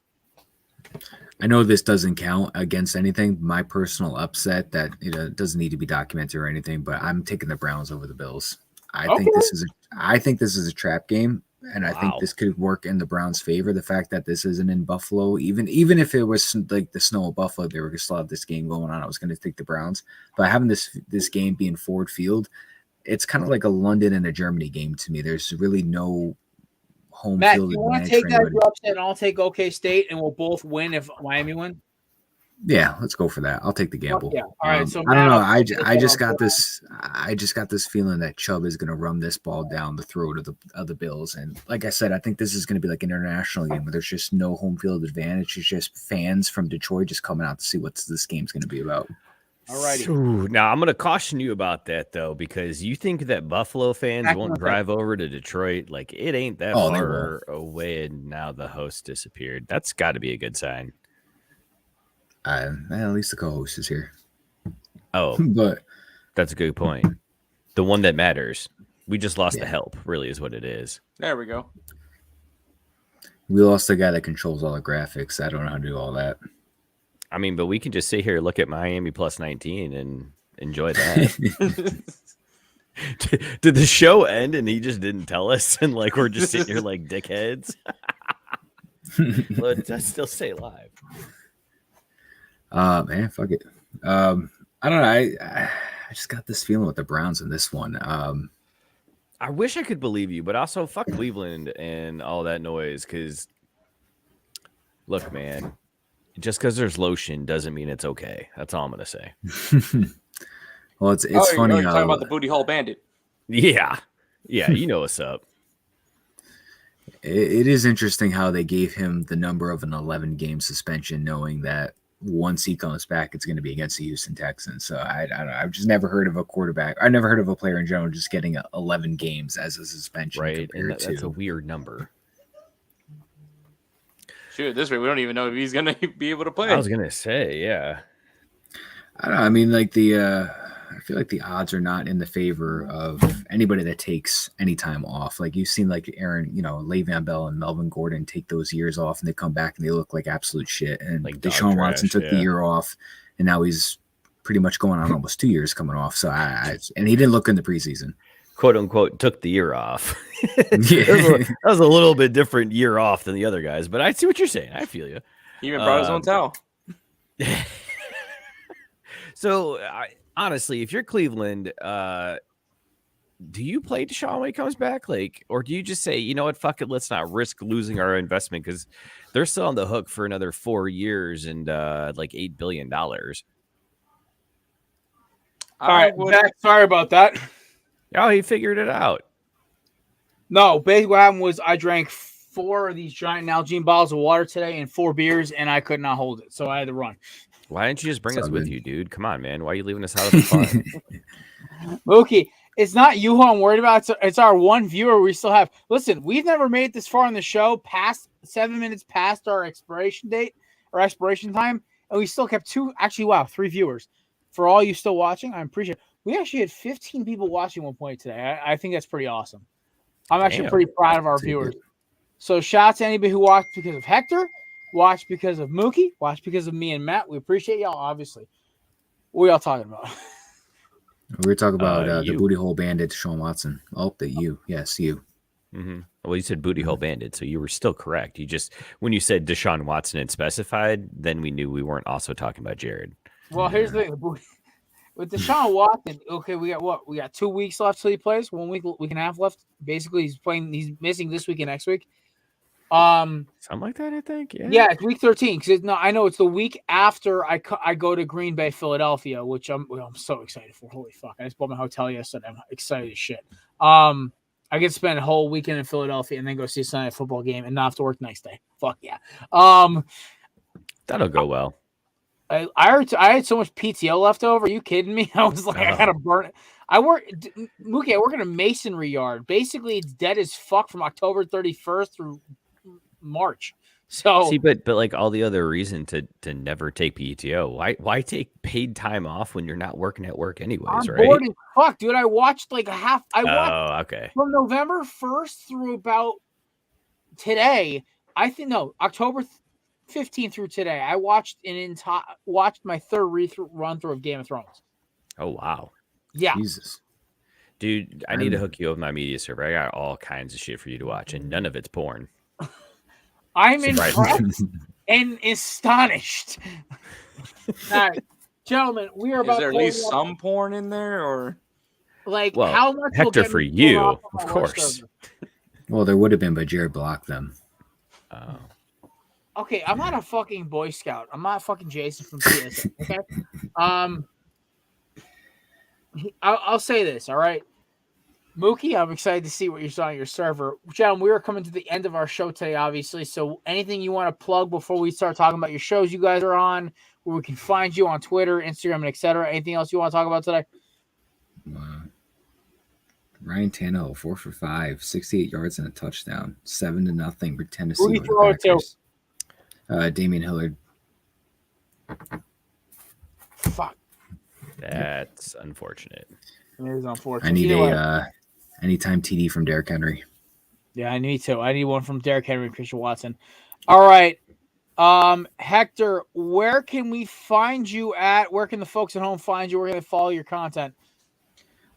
I know this doesn't count against anything. My personal upset that doesn't need to be documented or anything, but I'm taking the Browns over the Bills. I think this is a trap game, and I think this could work in the Browns' favor. The fact that this isn't in Buffalo, even if it was like the snow of Buffalo, they were going to still have this game going on. I was going to take the Browns, but having this game being Ford Field, it's kind of like a London and a Germany game to me. There's really no home Matt, field you want to advantage. take that upset, and I'll take OK State, and we'll both win if Miami win. Yeah, let's go for that. I'll take the gamble. Yeah. All right. So I don't know. I just got this. I just got this feeling that Chubb is going to run this ball down the throat of the Bills. And like I said, I think this is going to be like an international game where there's just no home field advantage. It's just fans from Detroit just coming out to see what this game's going to be about. All righty. Now I'm going to caution you about that though, because you think that Buffalo fans won't drive over to Detroit. Like it ain't that far away, and now the host disappeared. That's got to be a good sign. At least the co-host is here. Oh, but that's a good point. The one that matters. We just lost the help, really, is what it is. There we go. We lost the guy that controls all the graphics. I don't know how to do all that. I mean, but we can just sit here, look at Miami plus 19 and enjoy that. Did the show end and he just didn't tell us? And like, we're just sitting here like dickheads. Let's still stay live. Man, fuck it. I don't know. I just got this feeling with the Browns in this one. I wish I could believe you, but also fuck Cleveland and all that noise. Because look, man, just because there's lotion doesn't mean it's okay. That's all I'm gonna say. Well, it's funny. You're talking about the booty hole bandit. Yeah, you know what's up. It is interesting how they gave him the number of an 11-game suspension, knowing that once he comes back, it's going to be against the Houston Texans. So I don't know. I've just never heard of a quarterback. I've never heard of a player in general just getting 11 games as a suspension. Right, and that's a weird number. Shoot, this way we don't even know if he's going to be able to play. I was going to say, yeah. I don't know. I mean, like I feel like the odds are not in the favor of anybody that takes any time off. Like you've seen like Aaron, Le'Veon Bell and Melvin Gordon take those years off and they come back and they look like absolute shit. And like Deshaun Watson took the year off and now he's pretty much going on almost 2 years coming off. So and he didn't look in the preseason. Quote unquote, took the year off. That was a little bit different year off than the other guys, but I see what you're saying. I feel you. He even brought his own towel. So honestly, if you're Cleveland, do you play Deshaun when he comes back? Or do you just say, you know what, fuck it, let's not risk losing our investment because they're still on the hook for another 4 years and like $8 billion. All right, Zach, sorry about that. Oh, he figured it out. No, basically what happened was I drank 4 of these giant Nalgene bottles of water today and 4 beers, and I could not hold it, so I had to run. Why didn't you just bring us with you, dude? Come on, man. Why are you leaving us out of the fun? Mookie, it's not you who I'm worried about. It's our one viewer we still have. Listen, we've never made it this far in the show, past 7 minutes past our expiration date or expiration time, and we still kept 3 viewers. For all you still watching, I appreciate it. We actually had 15 people watching at one point today. I think that's pretty awesome. I'm actually pretty proud of our viewers. So shout out to anybody who watched because of Hector, watched because of Mookie, watched because of me and Matt. We appreciate y'all, obviously. What are y'all talking about? We were talking about the booty hole bandit, Deshaun Watson. Oh, you. Yes, you. Mm-hmm. Well, you said booty hole bandit, so you were still correct. You just, when you said Deshaun Watson and specified, then we knew we weren't also talking about Jared. Well, here's the thing. With Deshaun Watson, okay, we got what? We got 2 weeks left till he plays. 1 week and a half left. Basically, he's missing this week and next week. Something like that, I think. Yeah, it's week 13. I know it's the week after I go to Green Bay, Philadelphia, which I'm so excited for. Holy fuck! I just bought my hotel yesterday. I'm excited as shit. I get to spend a whole weekend in Philadelphia and then go see a Sunday football game and not have to work the next day. Fuck yeah. That'll go well. I had so much PTO left over. Are you kidding me? I was like, I gotta burn it. Mookie, I work in a masonry yard. Basically, it's dead as fuck from October 31st through March. So see, but like all the other reason to never take PTO. Why take paid time off when you're not working at work anyways, I'm right? bored as fuck, dude. I watched like a half. I watched okay. from November 1st through about today. I think no, October 15th through today. I watched watched my third run through of Game of Thrones. Oh wow. Yeah. Jesus. Dude, I need to hook you up with my media server. I got all kinds of shit for you to watch, and none of it's porn. I'm impressed and astonished. All right, gentlemen, we are about. Is there at least some porn in there, or like well, how much? Hector, will for you, of course. Well, there would have been, but Jared blocked them. Oh. Okay, I'm not a fucking Boy Scout. I'm not fucking Jason from PSA. Okay, I'll say this. All right, Mookie, I'm excited to see what you saw on your server. John, we are coming to the end of our show today, obviously. So anything you want to plug before we start talking about your shows you guys are on, where we can find you on Twitter, Instagram, and etc. Anything else you want to talk about today? Ryan Tannehill, 4 for 5, 68 yards and a touchdown, 7-0 for Tennessee. Who do you throw it to? Damian Hillard. Fuck. That's unfortunate. It is unfortunate. I need a anytime TD from Derrick Henry. Yeah, I need to. I need one from Derrick Henry and Christian Watson. All right. Hector, where can we find you at? Where can the folks at home find you? Where can they follow your content?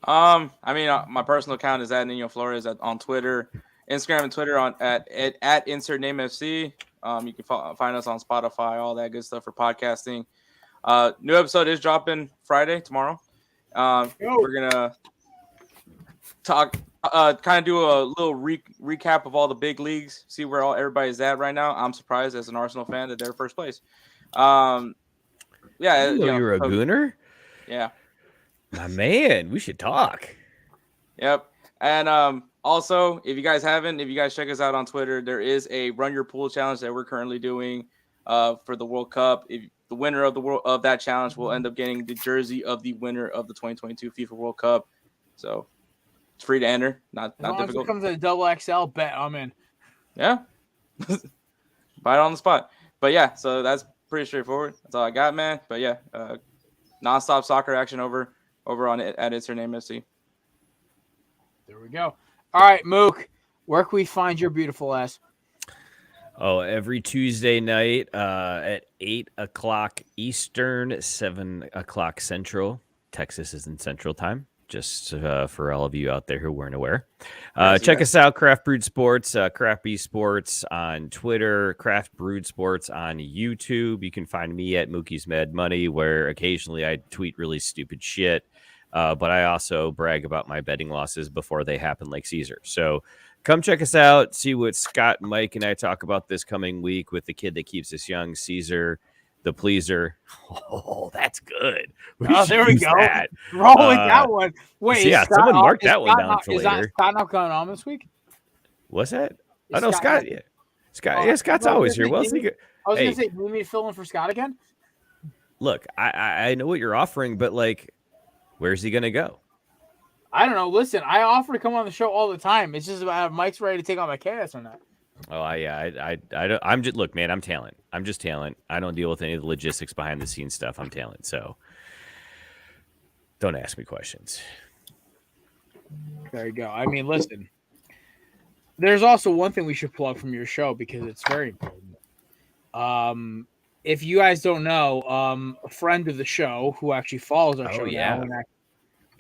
I mean, my personal account is at Nino Flores on Twitter, Instagram, and Twitter at insert name FC. You can find us on Spotify, all that good stuff for podcasting. New episode is dropping Friday, tomorrow. We're gonna talk, kind of do a little recap of all the big leagues, see where everybody's at right now. I'm surprised as an Arsenal fan that they're first place. Yeah, you're a Gooner. Yeah, my man, we should talk. Yep, and also, if you guys check us out on Twitter, there is a Run Your Pool challenge that we're currently doing for the World Cup. If the winner of that challenge will end up getting the jersey of the winner of the 2022 FIFA World Cup. So it's free to enter, not difficult. As it comes to a double XL bet, I'm in. Yeah, buy it on the spot. But yeah, so that's pretty straightforward. That's all I got, man. But yeah, nonstop soccer action over on it at It's Her Name FC. There we go. All right, Mook, where can we find your beautiful ass? Oh, every Tuesday night at 8 o'clock Eastern, 7 o'clock Central. Texas is in Central Time, just for all of you out there who weren't aware. Check us out, Craft Brewed Sports, Craft Bee Sports on Twitter, Craft Brewed Sports on YouTube. You can find me at Mookie's Mad Money, where occasionally I tweet really stupid shit, but I also brag about my betting losses before they happen like Caesar. So come check us out, see what Scott, Mike, and I talk about this coming week with the kid that keeps us young, Caesar, the pleaser. Oh, that's good. There we go. That. Roll with that one. Wait, yeah, someone mark that one down for later. Is Scott not going on this week? What's that? Oh, no, Scott. Yeah, Scott. Yeah, Scott's always here. Well, I was going to say, do you need me to fill in for Scott again? Look, I know what you're offering, but like, where's he going to go? I don't know. Listen, I offer to come on the show all the time. It's just about Mike's ready to take on my chaos or not. Oh, I don't. I'm just look, man. I'm talent. I'm just talent. I don't deal with any of the logistics behind the scenes stuff. I'm talent. So don't ask me questions. There you go. I mean, listen. There's also one thing we should plug from your show because it's very important. If you guys don't know, a friend of the show who actually follows our show now,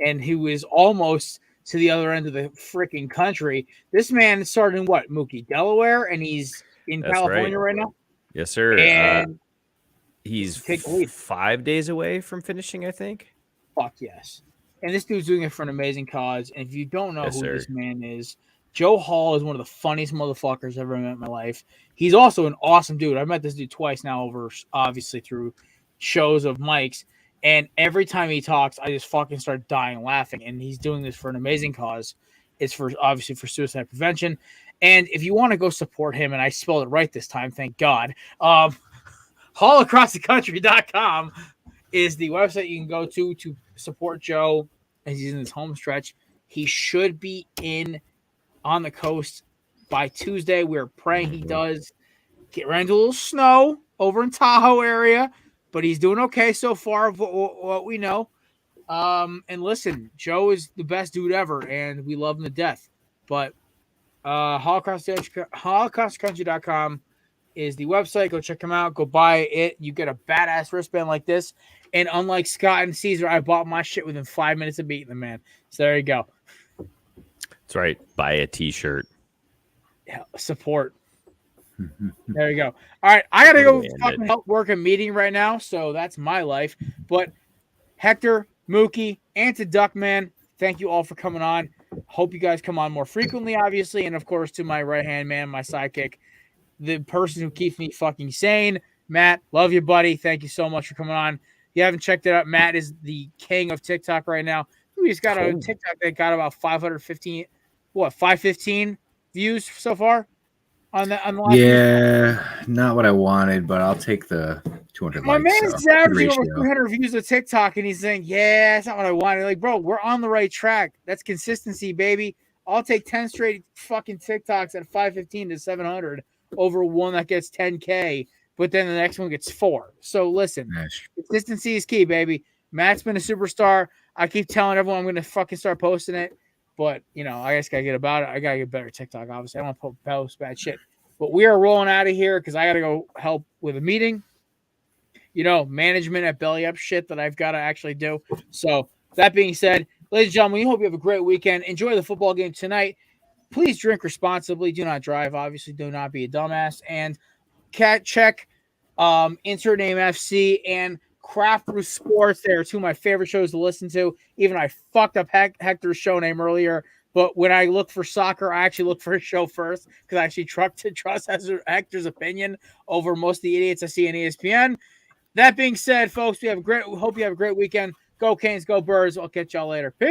and who is almost to the other end of the freaking country. This man started in what, Mookie? Delaware, and he's in California right now? Yes, sir. And he's 5 days away from finishing, I think. Fuck yes. And this dude's doing it for an amazing cause. And if you don't know who this man is, Joe Hall is one of the funniest motherfuckers I've ever met in my life. He's also an awesome dude. I've met this dude twice now over, obviously, through shows of Mike's. And every time he talks, I just fucking start dying laughing. And he's doing this for an amazing cause. It's for obviously for suicide prevention. And if you want to go support him, and I spelled it right this time, thank God. allacrossthecountry.com is the website you can go to support Joe as he's in his home stretch. He should be on the coast by Tuesday. We're praying he does. Ran into a little snow over in Tahoe area, but he's doing okay so far of what we know. And listen, Joe is the best dude ever, and we love him to death. But HolocaustCountry.com is the website. Go check him out. Go buy it. You get a badass wristband like this. And unlike Scott and Caesar, I bought my shit within 5 minutes of beating the man. So there you go. That's right. Buy a t-shirt. Yeah, support. There you go. All right, I gotta go fucking help work a meeting right now, so that's my life. But Hector, Mookie, and to Duckman, thank you all for coming on. Hope you guys come on more frequently, obviously, and of course to my right-hand man, my sidekick, the person who keeps me fucking sane, Matt. Love you, buddy. Thank you so much for coming on. If you haven't checked it out, Matt is the king of TikTok right now. We just got a TikTok that got about 515 views so far. On the yeah, not what I wanted, but I'll take the 200 My likes. man's averaging over 300 views of TikTok, and he's saying, yeah, that's not what I wanted. Like, bro, we're on the right track. That's consistency, baby. I'll take 10 straight fucking TikToks at 515 to 700 over one that gets 10K, but then the next one gets 4. So listen, consistency is key, baby. Matt's been a superstar. I keep telling everyone I'm going to fucking start posting it. But, you know, I just got to get about it. I got to get better TikTok, obviously. I don't want to post bad shit. But we are rolling out of here because I got to go help with a meeting. You know, management at Belly Up shit that I've got to actually do. So, that being said, ladies and gentlemen, we hope you have a great weekend. Enjoy the football game tonight. Please drink responsibly. Do not drive. Obviously, do not be a dumbass. And check Insert Name FC and Craft Brew Sports. They are two of my favorite shows to listen to. Even I fucked up Hector's show name earlier, but when I look for soccer, I actually look for his show first because I actually trust Hector's opinion over most of the idiots I see on ESPN. That being said, folks, hope you have a great weekend. Go Canes, go Birds. I'll catch y'all later. Peace.